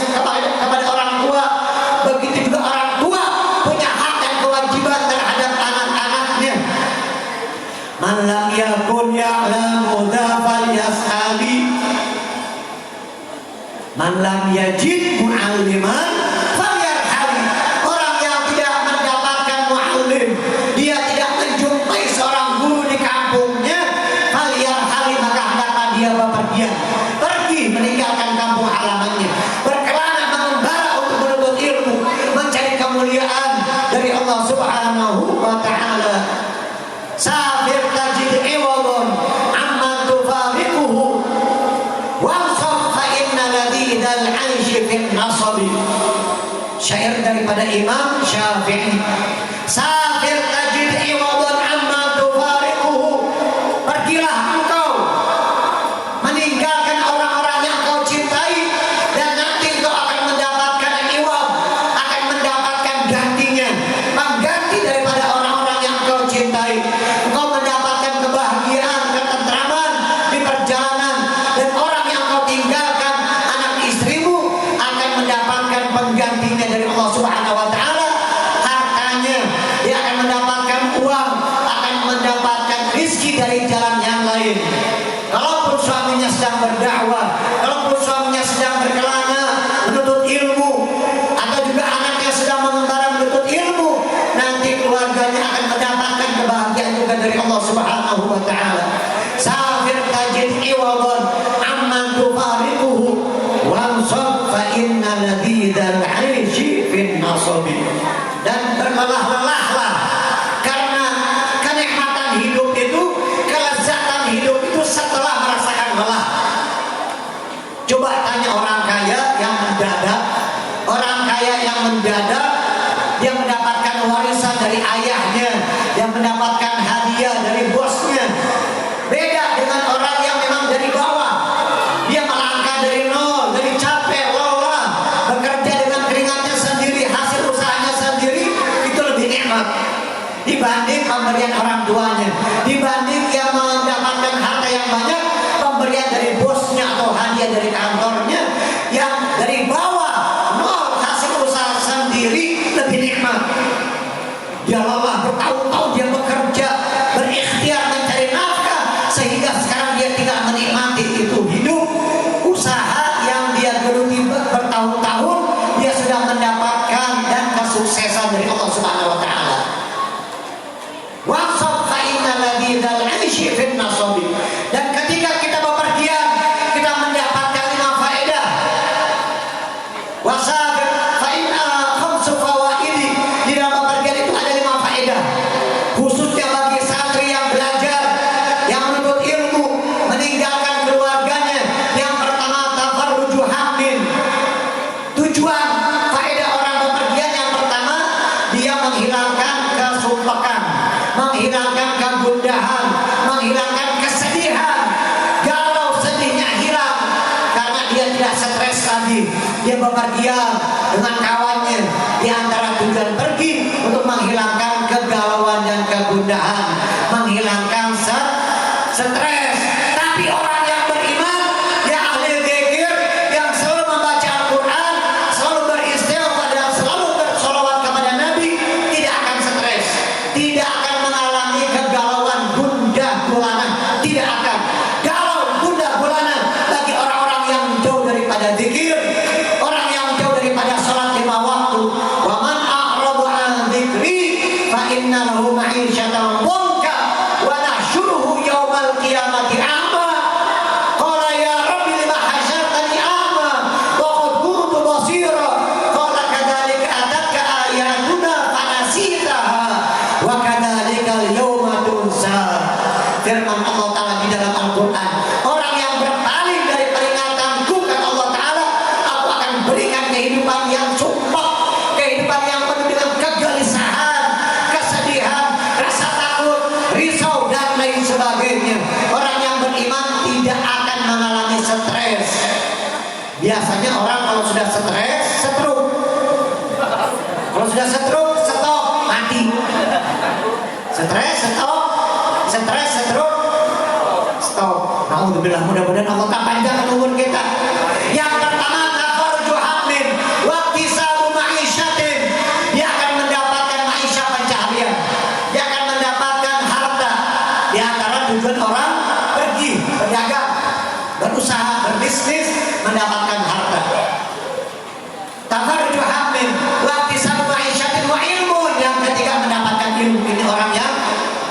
kepada orang tua. Begitu juga orang tua punya hak dan kewajiban terhadap anak-anaknya. Man lam yakun ya'lamu dha falyas'ali, man lam yajid mu'alliman falyarhali. Orang yang tidak mendapatkan mu'allim, dia tidak menjumpai seorang guru di kampungnya, falyarhali, maka hendaklah dia bepergian, pergi meninggalkan kampung halamannya, berkelana mengembara untuk menuntut ilmu, mencari kemuliaan, syair daripada Imam Syafi'i. Safir tajid iwadan amma tufariquhu. Pergilah engkau meninggalkan orang-orang yang kau cintai, dan nanti engkau akan mendapatkan iwad, akan mendapatkan gantinya, mengganti daripada orang-orang yang kau cintai. Engkau mendapatkan kebahagiaan, ketentraman di perjalanan, dan orang yang kau tinggalkan, anak istrimu, akan mendapatkan penggantinya dari Allah Subhanahu wa taala. Hartanya, dia akan mendapatkan uang, akan mendapatkan rizki dari jalan yang lain. Kalaupun suaminya sedang berdakwah, kalaupun suaminya sedang berkelana menuntut ilmu, atau juga anaknya sedang mengembara menuntut ilmu, nanti keluarganya akan mendapatkan kebahagiaan juga dari Allah Subhanahu wa taala. Safir tajid iwadan amman tufariquhu wansab fa inna ladidal 'aishi fin nasabi. Dan berlelah-lelahlah, karena kenikmatan hidup itu, kelezatan hidup itu setelah merasakan lelah. Coba tanya orang kaya yang mendadak, orang kaya yang mendadak dia mendapatkan warisan dari ayahnya, yang mendapatkan hadiah dari bosnya. Beda dengan orang yang memang dari bawah, dia melangkah dari nol, dari capek, lelah, bekerja dengan keringatnya sendiri, hasil usahanya sendiri, itu lebih nikmat dibanding pemberian orang tuanya, dibanding yang mendapatkan harta yang banyak, pemberian dari bosnya atau hadiah dari kantornya. Yang dari bawah, nol, hasil usaha sendiri, lebih nikmat. Dia lelah bertahun-tahun, dia bekerja, berikhtiar mencari nafkah, sehingga sekarang dia tidak menikmati itu hidup. Usaha yang dia geluti bertahun-tahun, dia sudah mendapatkan dan kesuksesan dari Allah Subhanahu wa taala. Wasab fa inna ladidal 'aishi fin nasabi. Dan ketika kita bepergian, kita mendapatkan 5 faedah. Wasab fa inna khamsu fawaidi. Di dalam bepergian itu ada 5 faedah, khususnya bagi santri yang belajar, yang menuntut ilmu, meninggalkan keluarganya. Yang pertama, tafarruju hammin. Tujuan faedah orang bepergian yang pertama, dia menghilangkan kesumpekan, menghilangkan kegundahan, menghilangkan kesedihan. Galau sedihnya hilang karena dia tidak stres lagi. Dia bepergian dengan kawannya, di antara tujuan pergi untuk menghilangkan kegalauan dan kegundahan, menghilangkan stres. Tapi orang yang beriman, yang ahli zikir, yang selalu membaca Al-Quran, selalu beristighfar dan selalu bersolawat kepada Nabi, tidak akan stres, tidak akan mengalami kegalauan, gundah gulana, tidak akan galau, gundah gulana. Bagi orang-orang yang jauh daripada zikir, orang yang jauh daripada salat 5 waktu. Wa man a'rada 'an dzikri fa inna lahu ma'isyatan dhanka wa nahsyuruhu yaumal qiyamati a'ma. Qala ya rabbi lima hasyartani a'ma wa qad kuntu basira. Qala kadzalika atatka ayatuna fanasitaha wa kadzalika al-yawma tunsa. Firman Allah Ta'ala di dalam Al-Quran, orang yang berpaling dari peringatanku, kata Allah Ta'ala, aku akan berikan kehidupan yang sumpah, kehidupan yang penuh dengan kegelisahan, kesedihan, rasa takut, risau, dan lain sebagainya. Orang yang beriman tidak akan mengalami stres. Biasanya orang kalau sudah stres, stroke. Kalau sudah stroke, stop, mati. Stres, stop. Stres, stroke, stop. Alhamdulillah, mudah-mudahan Allah tak panjangkan umur kita. Yang pertama, tafarruju hammin waqtisabu ma'isyatin. Dia akan mendapatkan ma'isyah pencaharian, dia akan mendapatkan harta. Di antara tujuan orang pergi berdagang, berusaha, berbisnis, mendapatkan harta. Tafarruju hammin waqtisabu ma'isyatin wa ilmun. Yang ketiga, mendapatkan ilmu. Ini orang yang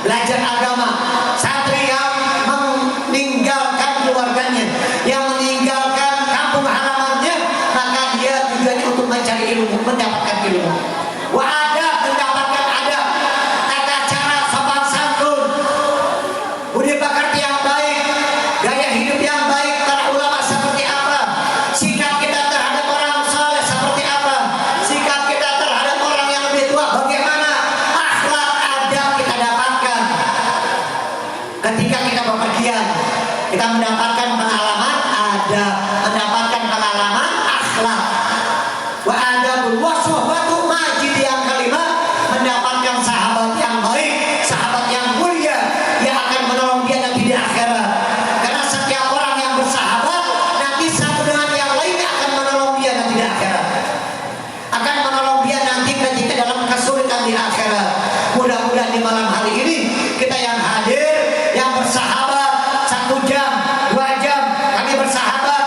belajar agama, santri yang meninggalkan keluarganya, yang meninggalkan kita mendapatkan pengalaman adab, mendapatkan pengalaman akhlak. Wa adabul waswatu majid yang kelima, mendapatkan sahabat yang baik, sahabat yang mulia yang akan menolong dia nanti di akhirat. Karena setiap orang yang bersahabat nanti satu dengan yang lainnya akan menolong dia nanti di akhirat, akan menolong dia nanti ketika dalam kesulitan di akhirat. Mudah-mudahan di malam hari ini kita yang hadir, yang bersahabat 1 jam, 2 jam, kami bersahabat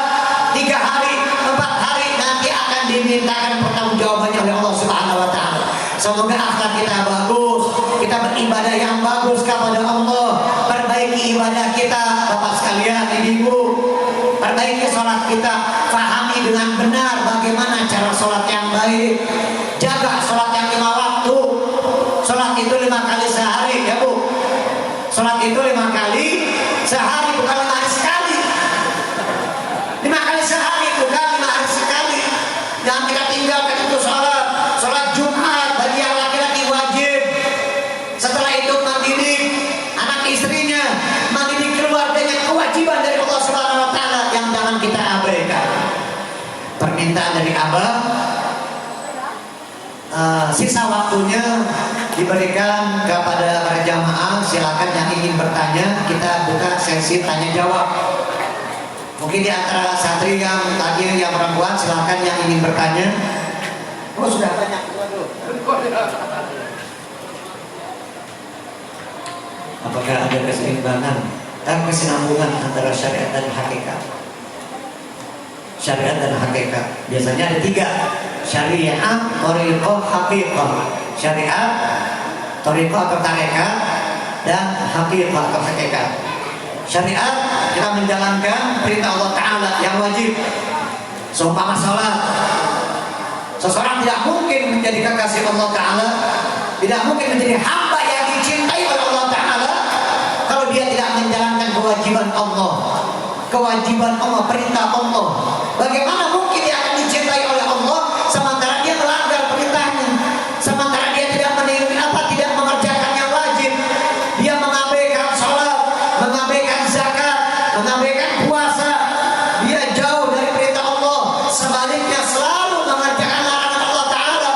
3 hari, 4 hari, nanti akan dimintakan pertanggungjawabannya oleh Allah Subhanahu wa taala. Semoga akhlak kita bagus, kita beribadah yang bagus kepada Allah. Perbaiki ibadah kita, Bapak sekalian, Ibu. Perbaiki sholat kita, fahami dengan benar bagaimana cara sholat yang baik. Jaga sholat yang 5 waktu. Sholat itu 5 kali sehari, ya Bu. Sholat itu 5 kali sehari, bukan 5 hari sekali. 5 kali sehari, bukan 5 hari sekali. Jangan kita tinggalkan itu sholat. Sholat Jumat bagi yang laki-laki wajib. Setelah itu mendidik anak istrinya, mendidik keluarganya, kewajiban dari Allah Subhanahu wa taala yang jangan kita abaikan. Permintaan dari Abah, sisa waktunya diberikan kepada para jamaah. Silakan yang ingin bertanya, kita buka sesi tanya jawab. Mungkin di antara santri yang tadi yang perempuan, silakan yang ingin bertanya. Oh sudah banyak. Waduh. Apakah ada keseimbangan dan kesinambungan antara syariat dan hakikat? Syariat dan hakikat biasanya ada 3: syariat, thariqah, haqiqah. Syariat, thariqah atau tarekat, dan haqiqah atau hakikat. Syariat kita menjalankan perintah Allah Ta'ala yang wajib. Seumpama salat, seseorang tidak mungkin menjadi kekasih Allah Ta'ala, tidak mungkin menjadi hamba yang dicintai oleh Allah Ta'ala kalau dia tidak menjalankan kewajiban Allah. Kewajiban Allah, perintah Allah. Bagaimana mungkin dia akan dicintai oleh Allah sementara dia melanggar perintahnya, sementara dia tidak tidak mengerjakan yang wajib, dia mengabaikan sholat, mengabaikan zakat, mengabaikan puasa, dia jauh dari perintah Allah, sebaliknya selalu mengerjakan larangan Allah Ta'ala.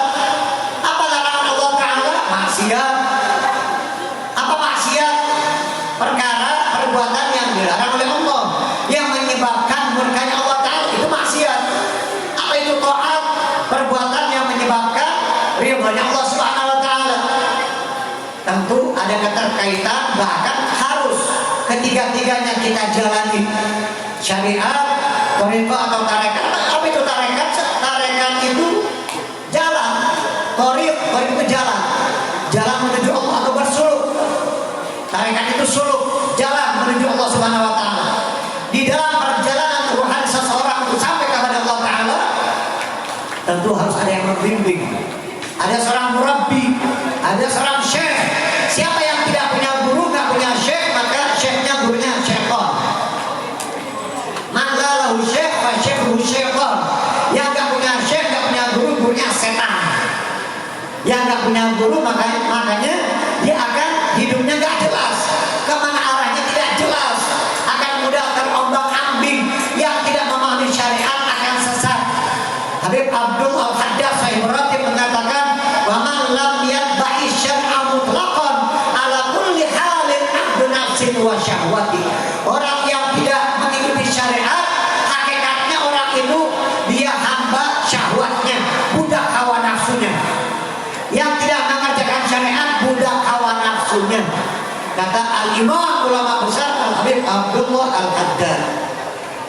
Apa larangan Allah Ta'ala? Maksiat. Apa maksiat? Perkara, perbuatan yang dilarang oleh Allah, yang menyebabkan murkanya Allah Ta'ala, itu maksiat. Apa itu taat? Perbuatan yang menyebabkan ridhonya Allah Subhanahu wa taala. Tentu ada keterkaitan, bahkan harus ketiga-tiganya kita jalani. Syariat, thariqah atau tarekat. Apa itu tarekat? Tarekat itu jalan. Thariq itu jalan. Jalan menuju Allah atau bersuluk. Tarekat itu suluk, jalan menuju Allah Subhanahu wa taala. Di dalam perjalanan rohani seseorang untuk sampai kepada Allah Ta'ala, tentu harus ada yang membimbing. Ada seorang murabbi, ada seorang syekh. Siapa yang tidak punya guru, nggak punya syekh, maka syekhnya gurunya syaitan. Man la lahu syekh fa syekhuhu syaitan. Yang nggak punya syekh, nggak punya guru, gurunya setan. Yang nggak punya guru, makanya dia akan hidupnya nggak jelas, kemana arahnya tidak jelas, akan mudah terombang-ambing. Yang tidak memahami syariat akan sesat. Habib Abdul Al-Haddad Sahih Ratib mengatakan, wa man lam yatba'i syar'a mutlaqan ala kulli halin abdu nafsin wa syahwati. Orang yang tidak mengikuti syariat, hakikatnya orang itu dia hamba syahwatnya, budak hawa nafsunya. Yang tidak mengerjakan syariat, budak hawa nafsunya. Kata al-imam ulama besar Al-Habib Abdullah Al-Haddad.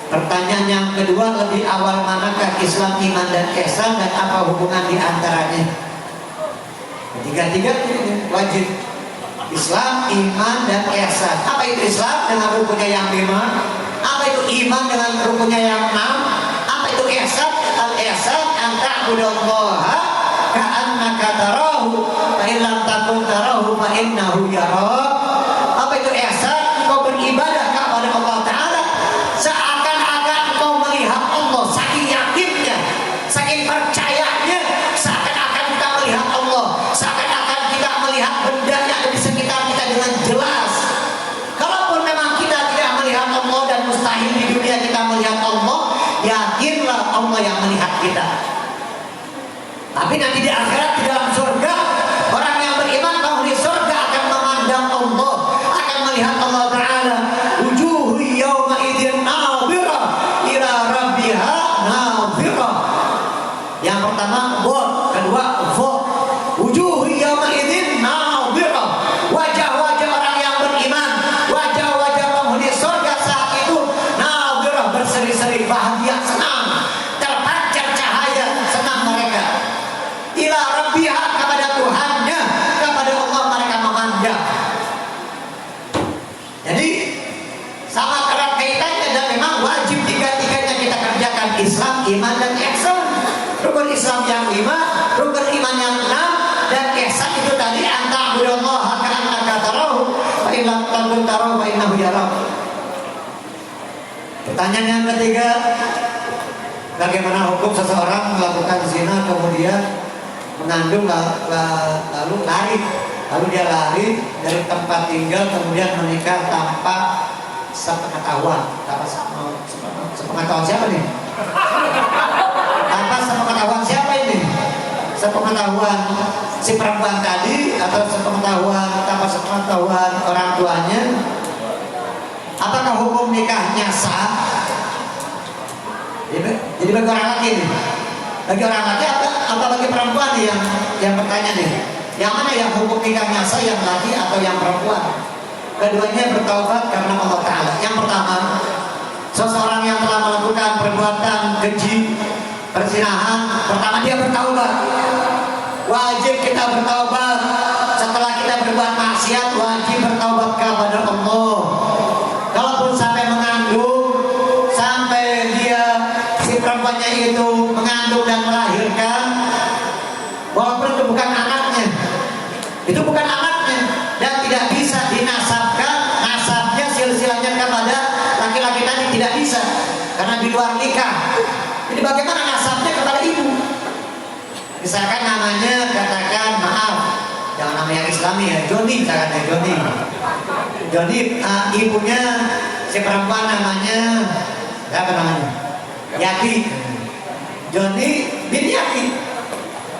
Pertanyaan yang kedua, lebih awal manakah Islam, iman, dan ihsan, dan apa hubungan di antaranya? Tiga-tiga wajib. Islam, iman, dan ihsan. Apa itu Islam dengan rukunnya yang 5? Apa itu iman dengan rukunnya yang 6? Apa itu ihsan? Al-ihsan an ta'budallaha ka'annaka tarahu fa in lam takun tarahu fa innahu yarak. Apa itu ihsan? Engkau beribadah kepada Allah Ta'ala seakan-akan engkau melihat Allah. Saking yakinnya, saking percayanya, seakan-akan kita melihat Allah, seakan-akan kita melihat benda yang ada di sekitar kita dengan jelas. Kalaupun memang kita tidak melihat Allah dan kita. Tapi nanti di akhirat di dalam surga, orang yang beriman penghuni surga akan memandang Allah, akan melihat Allah Ta'ala. Wujuhu yawma idzin nadhirah ila rabbiha nadhirah. Yang pertama wa, kedua fa. Wujuhu yawma idzin nadhirah. Wajah-wajah orang yang beriman, wajah-wajah penghuni surga saat itu nadhirah, berseri-seri, bahagia, senang, terpancar cahaya, senang mereka. Ila rabbiha, kepada Tuhannya, kepada Allah mereka memandang. Jadi sama erat kaitannya, dan memang wajib tiga-tiganya kita kerjakan: Islam, iman, dan ihsan. Rukun Islam yang 5, rukun iman yang 6, dan ihsan itu tadi anta'budallaha ka'annaka tarahu fa in lam takun tarahu fa innahu yarak. Pertanyaan yang ketiga, bagaimana hukum seseorang melakukan zina kemudian mengandung lalu lari, lalu dia lari dari tempat tinggal kemudian menikah tanpa sepengetahuan. Sepengetahuan siapa nih? Tanpa sepengetahuan siapa ini? Sepengetahuan si perempuan tadi atau sepengetahuan tanpa sepengetahuan orang tuanya? Apakah hukum nikahnya sah? Jadi bagi orang laki nih, bagi orang laki apa bagi perempuan nih yang bertanya nih? Yang mana yang hukum nikahnya sah, yang laki atau yang perempuan? Keduanya bertaubat karena Allah Ta'ala. Yang pertama, seseorang yang telah melakukan perbuatan keji, perzinahan, pertama dia bertaubat. Wajib kita bertaubat. Setelah kita berbuat maksiat, wajib bertaubat kepada Allah. Kalaupun sampai mengandung, sampai dia si perempuannya itu mengandung dan melahirkan, walaupun itu bukan anaknya, itu bukan anaknya, dan tidak bisa dinasabkan, nasabnya silsilahnya kepada laki-laki tadi tidak bisa, karena di luar nikah. Jadi bagaimana nasabnya kepada ibu? Misalkan namanya, katakan maaf, jangan nama yang Islami ya, Joni, misalkan ya Joni. Joni, ibunya si perempuan namanya apa namanya? Yati. Joni bin Yati.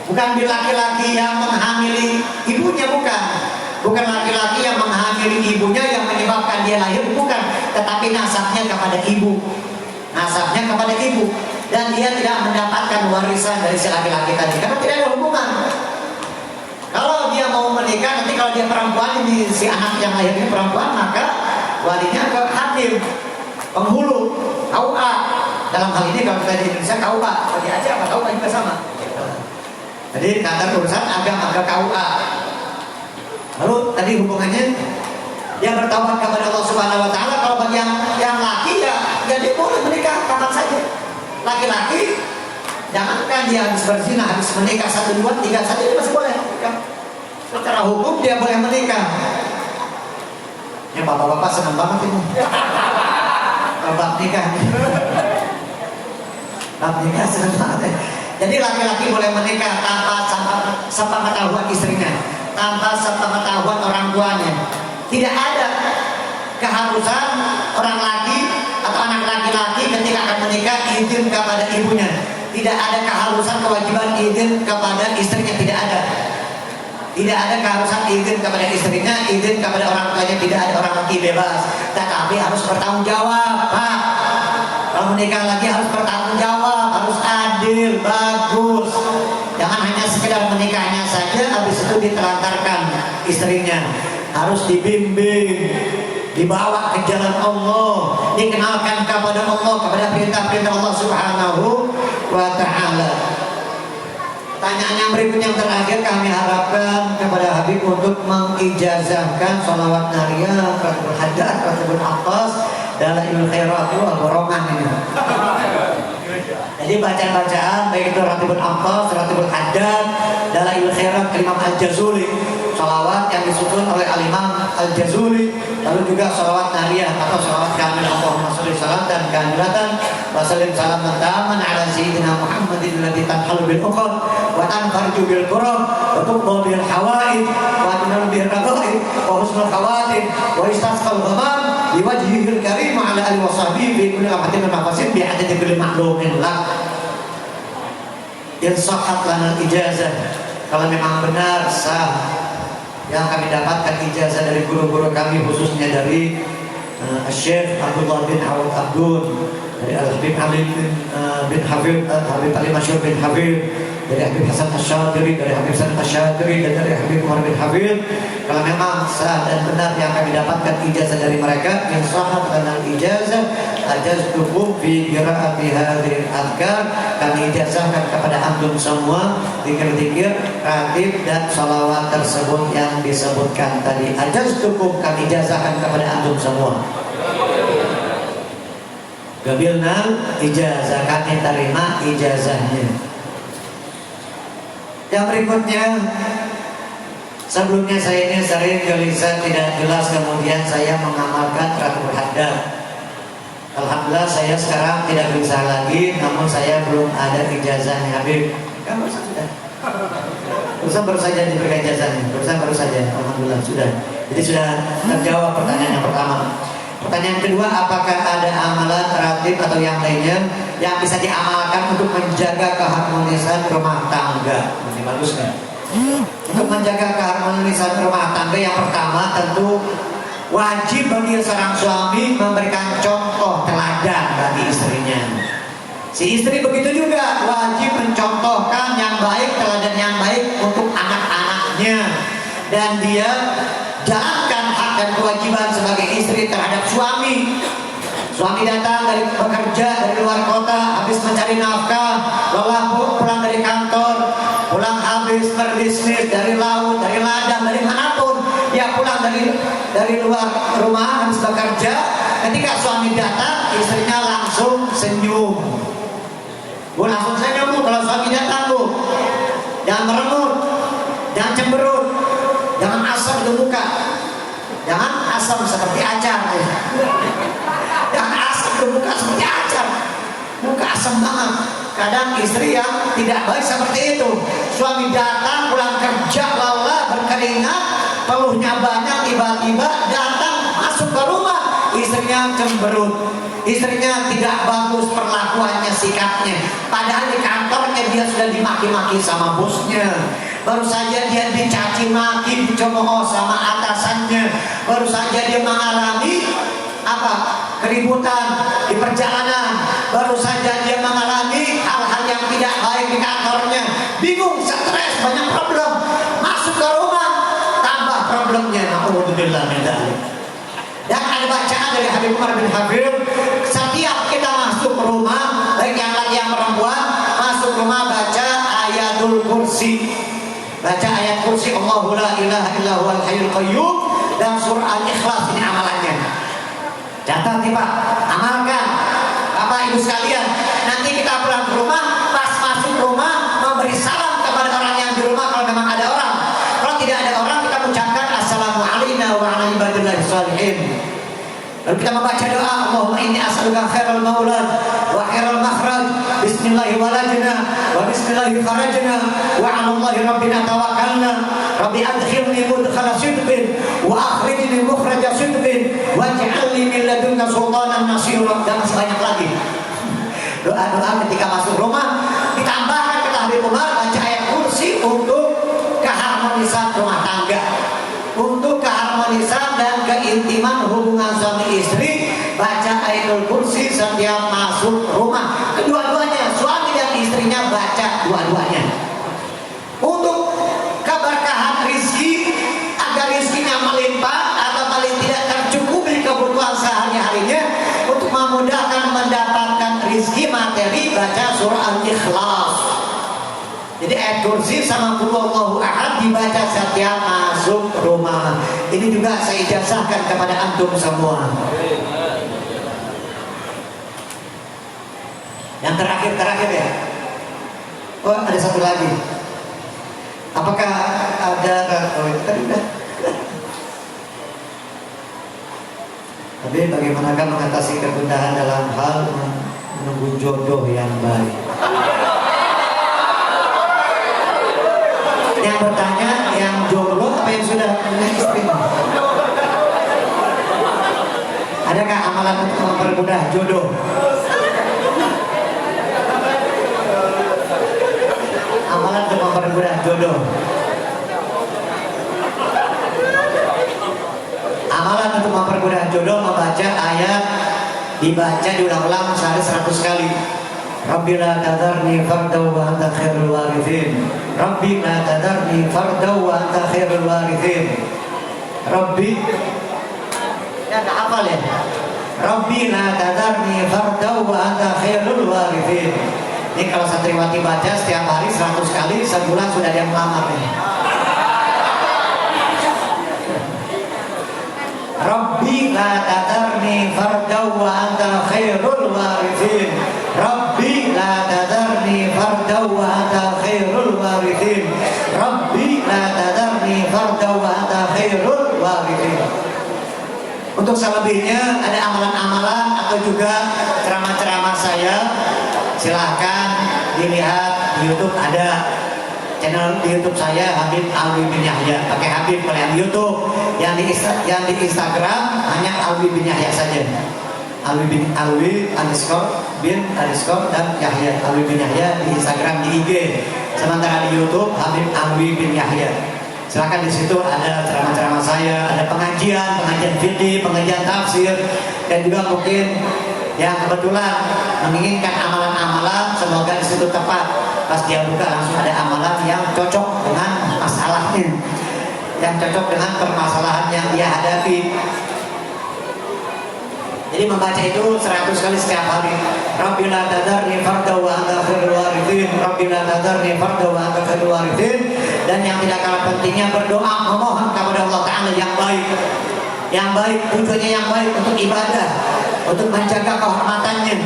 Bukan bin laki-laki yang menghamili ibunya, bukan. Bukan laki-laki yang menghamili ibunya yang menyebabkan dia lahir, bukan. Tetapi nasabnya kepada ibu. Nasabnya kepada ibu. Dan dia tidak mendapatkan warisan dari si laki-laki tadi, karena tidak ada hubungan. Kalau dia mau menikah, nanti kalau dia perempuan, ini si anak yang lahir ini perempuan, maka walinya ke hakim, penghulu, KUA. Dalam hal ini kalau kita di Indonesia KUA, kalau di Aceh apa KUA juga sama. Jadi kantor urusan agama ke KUA. Lalu tadi hubungannya dia bertaubat kepada Allah Subhanahu Wa Taala. Kalau bagi yang laki ya dia boleh menikah kapan saja. Laki-laki jangankan dia habis berzina, habis menikah 1, 2, 3 saja dia masih boleh. Ya. Secara hukum dia boleh menikah. Ya bapak-bapak senang banget ini. Bab nikah nih. Bab nikah senang banget. Jadi laki-laki boleh menikah tanpa sepengetahuan istrinya, tanpa sepengetahuan orang tuanya. Tidak ada keharusan orang laki atau anak laki-laki ketika akan menikah izin kepada ibunya. Tidak ada keharusan kewajiban izin kepada istrinya, tidak ada. Tidak ada keharusan izin kepada istrinya, izin kepada orang tuanya, tidak ada. Orang laki bebas, tetapi harus bertanggung jawab, Pak. Kalau menikah lagi harus bertanggung jawab, harus adil, bagus. Jangan hanya sekedar menikahnya saja, habis itu ditelantarkan istrinya. Harus dibimbing, dibawa ke jalan Allah, dikenalkan kepada Allah, kepada perintah-perintah Allah Subhanahu wa Ta'ala. Pertanyaan yang berikutnya yang terakhir, kami harapkan kepada Habib untuk mengijazahkan sholawat nariyah, Ratibul Haddad, Ratibul Aqqas, Dalailul Khairat wa Roman ini. Jadi bacaan-bacaan baik itu Ratibul Aqqas, Ratibul Haddad, Dalailul Khairat Imam Al-Jazuli, sholawat yang disusun oleh Al-Imam Al-Jazuli, lalu juga sholawat nariyah atau sholawat kamil Allahumma sholli salam dan kamilatan wa sallim salam taman ala sayyidina Muhammadin alladzi tanhalu bil uqad wa tanfarju bil qurab wa tuqda bil hawaid wa tunal bil raqaid wa husnul khawatim wa istasqal ghamam bi wajhihil karim ala alihi wa sahbihi bi kulli rahmatin wa nafasin bi adadi kulli ma'lumin lak. in sahhat lana ijazah, kalau memang benar sah yang kami dapatkan ijazah dari guru-guru kami, khususnya dari Syekh Abdullah bin Awad Abdul, dari Al-Habib Ali bin Hafid, Habib Ali Masyur bin Hafid, dari Habib Hasan Asyadiri, dari Habib Hasan Asyadiri, dan dari Habib Umar bin Hafid. Kalau memang sah dan benar yang kami dapatkan ijazah dari mereka, in sahhat lana ijazah ajaztukum fi qiraati hadhil adhkar, kami ijazahkan kepada antum semua zikir-zikir, ratib dan salawat tersebut yang disebutkan tadi. Ajaztukum, kami ijazahkan kepada antum semua. Gabilna ijazah, kami terima ijazahnya. Yang berikutnya, sebelumnya saya ini sering gelisah tidak jelas, kemudian saya mengamalkan teratur hadap. Alhamdulillah saya sekarang tidak gelisah lagi, namun saya belum ada ijazahnya. Habib, kan baru saja diberikan ijazahnya, baru saja, alhamdulillah sudah. Jadi sudah terjawab pertanyaan yang pertama. Pertanyaan kedua, apakah ada amalan ratib atau yang lainnya yang bisa diamalkan untuk menjaga keharmonisan rumah tangga? Ini bagus kan? Untuk menjaga keharmonisan rumah tangga, yang pertama tentu wajib bagi seorang suami memberikan contoh teladan bagi istrinya. Si istri begitu juga wajib mencontohkan yang baik, teladan yang baik untuk anak-anaknya, dan dia jalankan hak dan kewajiban sebagai istri terhadap suami. Suami datang dari bekerja dari luar kota, habis mencari nafkah, lelah pulang dari kantor, pulang habis berbisnis dari laut, dari ladang, dari manapun, ya pulang dari luar rumah habis bekerja. Ketika suami datang, istrinya langsung senyum. Bu, langsung senyum bu kalau suami datang bu. Jangan merengut, jangan cemberut, jangan asam di muka, jangan asam seperti acar. Jangan asam di muka seperti acar, muka asam banget. Kadang istri yang tidak baik seperti itu. Suami datang pulang kerja lelah berkeringat, peluhnya banyak, tiba-tiba datang masuk ke rumah, istrinya cemberut, istrinya tidak bagus perlakuannya, sikapnya. Padahal di kantornya dia sudah dimaki-maki sama bosnya, baru saja dia dicaci maki, dicemooh sama atasannya, baru saja dia mengalami keributan di perjalanan, baru saja dia mengalami hal-hal yang tidak baik di kantornya, bingung, stres, banyak problem. Masuk ke rumah tambah problemnya. Alhamdulillah. Dan ada bacaan dari Habib Umar bin Hafid, setiap kita masuk rumah, baik yang laki yang perempuan, masuk rumah baca ayatul kursi, baca ayat kursi, Allahu la ilaha illa huwal hayyul qayyum, dan surah Al-Ikhlas. Ini amalannya. Catat nih Pak, amalkan. Bapak Ibu sekalian, nanti kita pulang ke rumah, pas masuk rumah memberi salam kepada orang yang di rumah kalau memang ada orang. Kalau tidak ada orang, kita ucapkan assalamualaikum warahmatullahi wabarakatuh. Lalu kita membaca doa, Allahumma inni as'aluka khairal maulad wa khairal makhraj, bismillahi walajna wa bismillahi kharajna wa 'ala Allahi rabbina tawakkalna, rabbi adkhilni mudkhala sidqin wa akhrijni mukhraja sidqin waj'alni min ladunka sultanan nasira, dan sebanyak lagi. Doa-doa ketika masuk rumah, ditambahkan kata Habib Umar, baca ayat kursi untuk keharmonisan rumah tangga, untuk keharmonisan dan keintiman hubungan suami istri. Baca ayatul kursi setiap masuk rumah, kedua-duanya, suami dan istrinya baca dua-duanya, untuk keberkahan rizki, agar rizkinya melimpah atau paling tidak tercukupi kebutuhan sehari-harinya, untuk memudahkan mendapatkan rizki materi. Baca surah Al-Ikhlas. Jadi ayat kursi sama qul huwallahu ahad dibaca setiap masuk rumah. Ini juga saya ijazahkan kepada antum semua. Yang terakhir ya. Oh, ada satu lagi. Apakah ada tadi udah. Tapi bagaimanakah mengatasi kegundahan dalam hal menunggu jodoh yang baik? Yang bertanya yang jomblo apa yang sudah punya istri? Adakah amalan untuk mempermudah jodoh? amalan untuk mempermudah jodoh. Amalan untuk mempermudah jodoh, membaca ayat, dibaca diulang-ulang sehari 100 kali. Rabbi la tadarni fardaw wa anta khairul warithin. Rabbi la tadarni fardaw wa anta khairul warithin. Rabbi, ya tak hafal ya. Rabbi la tadarni fardaw wa anta khairul warithin. Ini kalau santriwati baca setiap hari 100 kali, sebulan sudah dia melamar nih. Rabbi la tadarni fardaw wa anta khairul warithin. Rabbi la tadarni fardaw wa anta khairul warithin. Rabbi la tadarni fardaw wa anta khairul warithin. Untuk selebihnya ada amalan-amalan atau juga ceramah-ceramah saya, silahkan dilihat di YouTube. Ada channel di YouTube saya, Habib Alwi bin Yahya. Pakai Habib kalau yang di YouTube, yang di Instagram hanya Alwi bin Yahya saja. Alwi underscore bin underscore dan Yahya. Alwi bin Yahya di Instagram, di IG. Sementara di YouTube Habib Alwi bin Yahya. Silakan di situ ada ceramah-ceramah saya, ada pengajian fikih, pengajian tafsir, dan juga mungkin yang kebetulan menginginkan amalan-amalan, semoga di situ tepat. Pas dia buka langsung ada amalan yang cocok dengan masalahnya, yang cocok dengan permasalahan yang dia hadapi. Jadi membaca itu 100 kali setiap hari. Rabbi la tadarni fardaw wa anta khairul warithin. Rabbi la tadarni fardaw wa anta khairul warithin. Dan yang tidak kalah pentingnya berdoa, memohon kepada Allah Ta'ala yang baik. Yang baik, tujuannya yang baik untuk ibadah, untuk menjaga kehormatannya,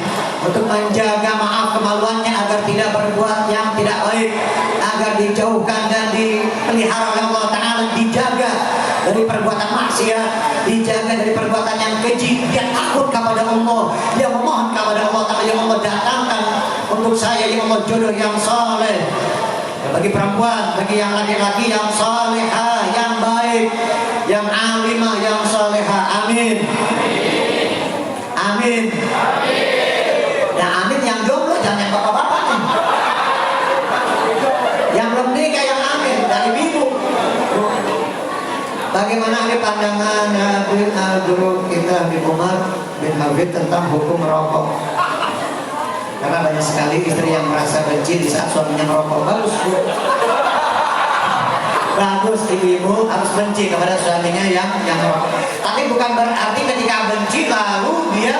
untuk menjaga maaf kemaluannya agar tidak berbuat yang tidak baik, agar dijauhkan dan dipelihara oleh Allah Ta'ala, dijaga dari perbuatan maksiat, dijaga dari perbuatan yang keji. Dia takut kepada Allah, dia memohon kepada Allah Ta'ala, ya Allah datangkan untuk saya ya Allah jodoh yang saleh, bagi perempuan, bagi yang laki-laki yang salehah, yang baik, yang alimah, yang salehah. Amin. Amin. Nah, amin yang jomblo, jangan yang bapak-bapak nih. Yang belum nikah yang amin dari ibu. Bagaimana ini pandangan guru kita Habib Umar bin Hafid tentang hukum merokok? Karena banyak sekali istri yang merasa benci di saat suaminya merokok. Bagus ibu-ibu harus benci kepada suaminya yang merokok. Tapi bukan berarti ketika benci lalu dia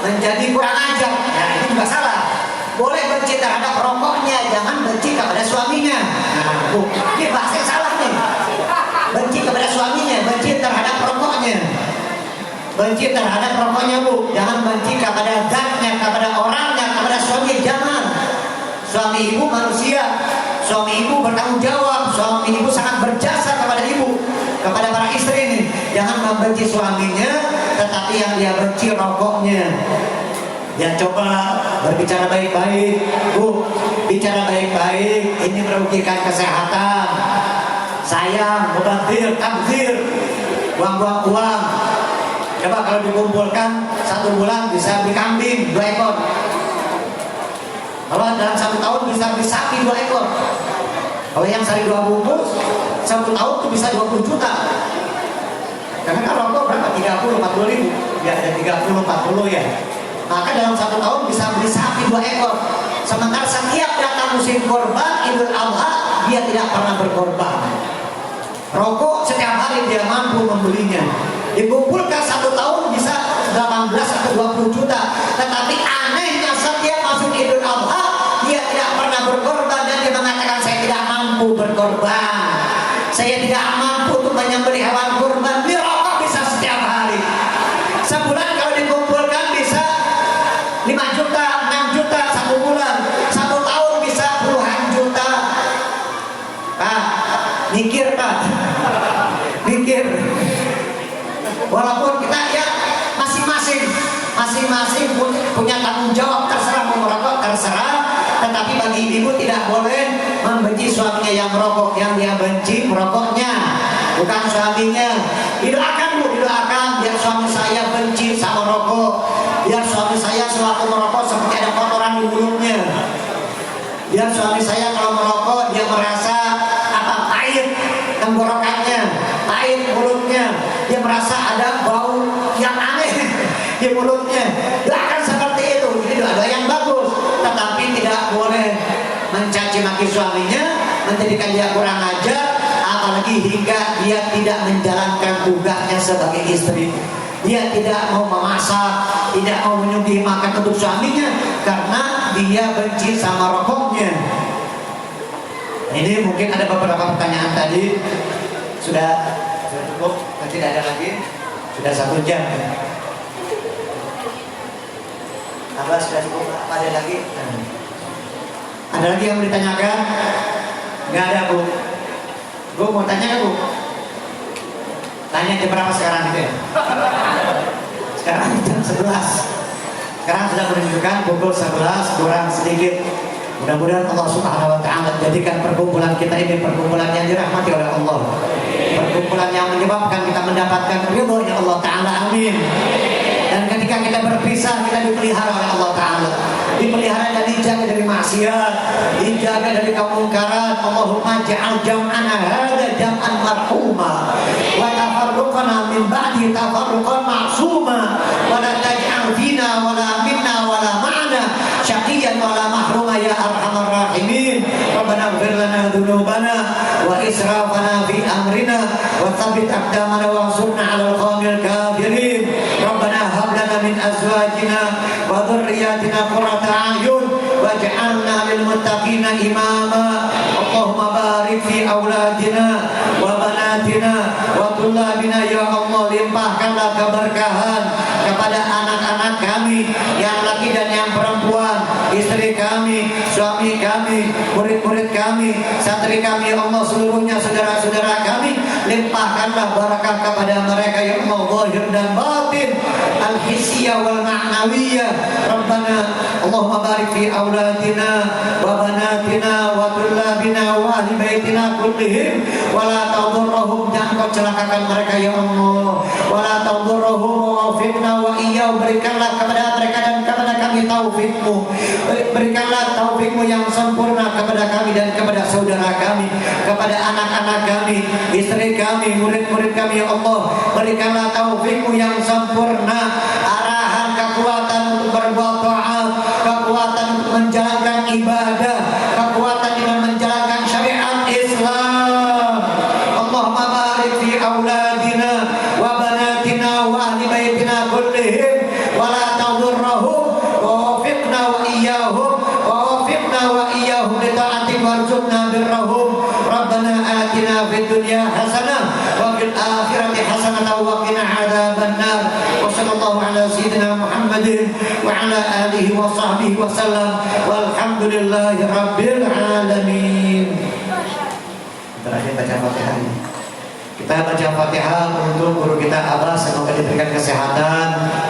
menjadi kurang ajar. Ya itu juga salah. Boleh benci terhadap rokoknya, jangan benci kepada suaminya. Nah, ini bahasa yang salah nih. Benci kepada suaminya, benci terhadap rokoknya. Benci terhadap rokoknya bu, jangan benci kepada zatnya, kepada orangnya, kepada suami, jangan. Suami ibu manusia, suami ibu bertanggung jawab, suami ibu sangat berjasa kepada ibu, kepada para istri ini. Jangan membenci suaminya, tetapi yang dia benci rokoknya. Ya coba berbicara baik-baik, bu, bicara baik-baik, ini merugikan kesehatan. Sayang, mubazir, tabzir, buang-buang uang. Coba kalau dikumpulkan 1 bulan bisa beli kambing 2 ekor. Kalau dalam 1 tahun bisa beli sapi 2 ekor. Kalau yang sehari 2 bungkus, 1 tahun itu bisa 20 juta. Karena kan rokok berapa? 30-40 ribu. Ya ada 30-40 ya. Maka dalam 1 tahun bisa beli sapi 2 ekor. Sementara setiap datang musim korban Idul Adha dia tidak pernah berkorban. Rokok setiap hari dia mampu membelinya. Dikumpulkan 1 tahun bisa 18 atau 20 juta. Tetapi anehnya setiap masuk Idul Adha dia tidak pernah berkorban dan dia mengatakan saya tidak mampu berkorban. Saya tidak mampu untuk menyembelih hewan kurban. Beli rokok bisa setiap hari. Sebulan kalau dikumpulkan bisa 5 juta, 6 juta 1 bulan. 1 tahun bisa puluhan juta. Pak, mikir Pak. Mikir. Walaupun kita ya masing-masing punya tanggung jawab, terserah mau merokok terserah, tetapi bagi ibu tidak boleh membenci suaminya yang merokok. Yang dia benci merokoknya, bukan suaminya. Didoakan bu, didoakan biar suami saya benci sama rokok, biar suami saya selalu merokok seperti ada kotoran di mulutnya. Biar suami saya kalau merokok dia merasa pahit tenggorokannya, pahit mulutnya, dia merasa ada bau yang aneh di mulutnya. Akan seperti itu. Ini doa yang bagus, tetapi tidak boleh mencaci maki suaminya, menjadikan dia kurang ajar, apalagi hingga dia tidak menjalankan tugasnya sebagai istri. Dia tidak mau memasak, tidak mau menyuguhi makan untuk suaminya karena dia benci sama rokoknya. Ini mungkin ada beberapa pertanyaan tadi. Sudah cukup, tidak ada lagi. Sudah 1 jam. Abah sudah cukup, apa ada lagi? Ada lagi yang mau ditanyakan? Nggak ada, Bu. Bu mau tanya, Bu? Tanya jam berapa sekarang gitu ya? Sekarang jam 11. Sekarang sudah menunjukkan pukul 11 kurang sedikit. Mudah-mudahan Allah Subhanahu wa taala jadikan perkumpulan kita ini perkumpulan yang dirahmati oleh Allah. Perkumpulan yang menyebabkan kita mendapatkan ridhonya Allah taala. Amin. Dan ketika kita berpisah, kita dipelihara oleh Allah taala. Dipelihara dan dijaga dari maksiat, dijaga dari kemungkaran. Allahumma ja'al jam'ana hadza jam'an marhuma wa tafarruqana min ba'di tafarruqan ma'suma wa la taj'al fina wa la minna wa la ma'ana syaqiyan wa la mahruma ya arhamar rahimin. Rabbana ighfir lana dzunubana wa israfana fi amrina wa tsabbit aqdamana wa ansurna 'alal qawmil kafirin. Rabbana hab lana min azwajina wa dhurriyyatina qurrata a'yun waj'alna lil muttaqina imama. Allahumma barik fi auladina wa banatina wa tullabina ya Allah, limpahkanlah keberkahan kepada anak-anak kami yang laki dan yang perempuan, istri kami, suami kami, murid-murid kami, santri kami ya Allah, seluruhnya saudara-saudara kami, limpahkanlah barakah kepada mereka ya Allah, zahir dan batin, al-hissiyah wal ma'nawiyah. Rabbana Allahumma barik fi auladina wa banatina wa tullabina wa ahli baitina kullihim wa la tadurruhum, jangan kau celakakan mereka ya Allah, wa la tadurruhum wa wafiqna wa iyyahum, berikanlah kepada mereka dan kepada kami taufikmu, berikanlah taufikmu yang sempurna kepada kami dan kepada saudara kami, kepada anak-anak kami, istri kami, murid-murid kami ya Allah, berikanlah taufikmu yang sempurna, arahan, kekuatan untuk berbuat taat, kekuatan untuk menjalankan ibadah, kekuatan dengan menjalankan syariat Islam. Allahumma barik fi auladina wa banatina wa ahli baitina kullihim wa la tadurruhum wa wafiqna wa iyyahum li ta'atik warzuqna birrahum. Rabbana atina fid dunya hasanah wa fil akhirati hasanah wa qina adzaban nar. Wa sallallahu ala sayyidina Muhammadin wa ala alihi wa sahbihi wa sallam walhamdulillahi rabbil alamin. Terakhir baca Fatihah. Kita baca Fatihah untuk guru kita Abah, semoga diberikan kesehatan,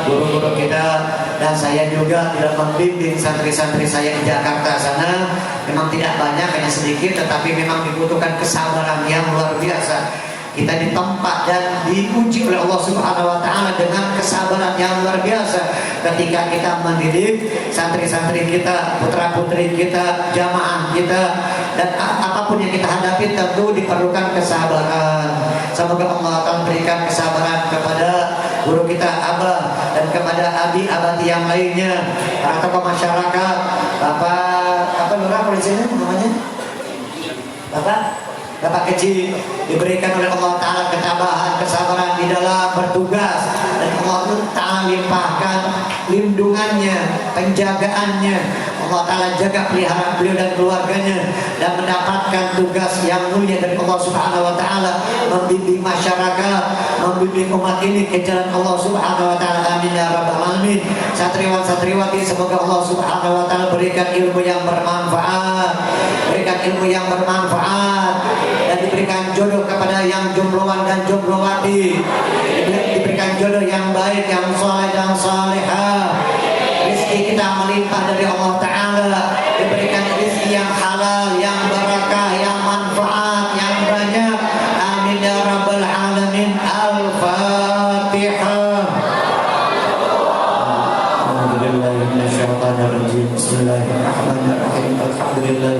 guru-guru kita dan saya juga dalam membimbing santri-santri saya di Jakarta sana. Memang tidak banyak, hanya sedikit, tetapi memang dibutuhkan kesabaran yang luar biasa. Kita ditempa dan diuji oleh Allah Subhanahu wa taala dengan kesabaran yang luar biasa ketika kita mendidik santri-santri kita, putra-putri kita, jamaah kita, dan apapun yang kita hadapi tentu diperlukan kesabaran. Semoga Allah akan berikan kesabaran kepada guru kita Abah dan kepada abdi-abdi yang lainnya, para tokoh masyarakat, Bapak Lurah polisi namanya? Bapak kecil, diberikan oleh Allah Ta'ala ketabahan, kesabaran di dalam bertugas, dan Allah Ta'ala limpahkan lindungannya, penjagaannya. Allah Ta'ala jaga pelihara beliau dan keluarganya, dan mendapatkan tugas yang mulia dari Allah Subhanahu wa Ta'ala, membimbing masyarakat, membimbing umat ini ke jalan Allah Subhanahu wa Ta'ala. Amin ya rabbal alamin. Santriwan-santriwati, semoga Allah Subhanahu wa Ta'ala berikan ilmu yang bermanfaat, berikan ilmu yang bermanfaat, dan diberikan jodoh kepada yang jombloan dan jomblowati, diberikan jodoh yang baik, yang saleh dan salihah. Rizki kita melimpah dari Allah Ta'ala, diberikan rizki yang halal, yang barakah, yang manfaat, yang banyak. Amin ya rabbal alamin. Al-Fatihah. Bismillahirrahmanirrahim. Alhamdulillah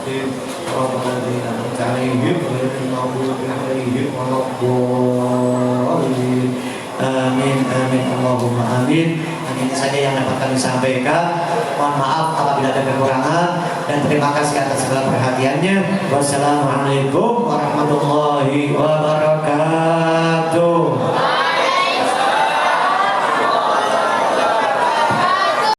mustaqim shiratal ladzina an'amta 'alaihim ghairil maghdubi 'alaihim waladdallin. Amin amin Allahumma amin. Ini saja yang dapat kami sampaikan. Mohon maaf apabila ada kekurangan dan terima kasih atas segala perhatiannya. Wassalamualaikum warahmatullahi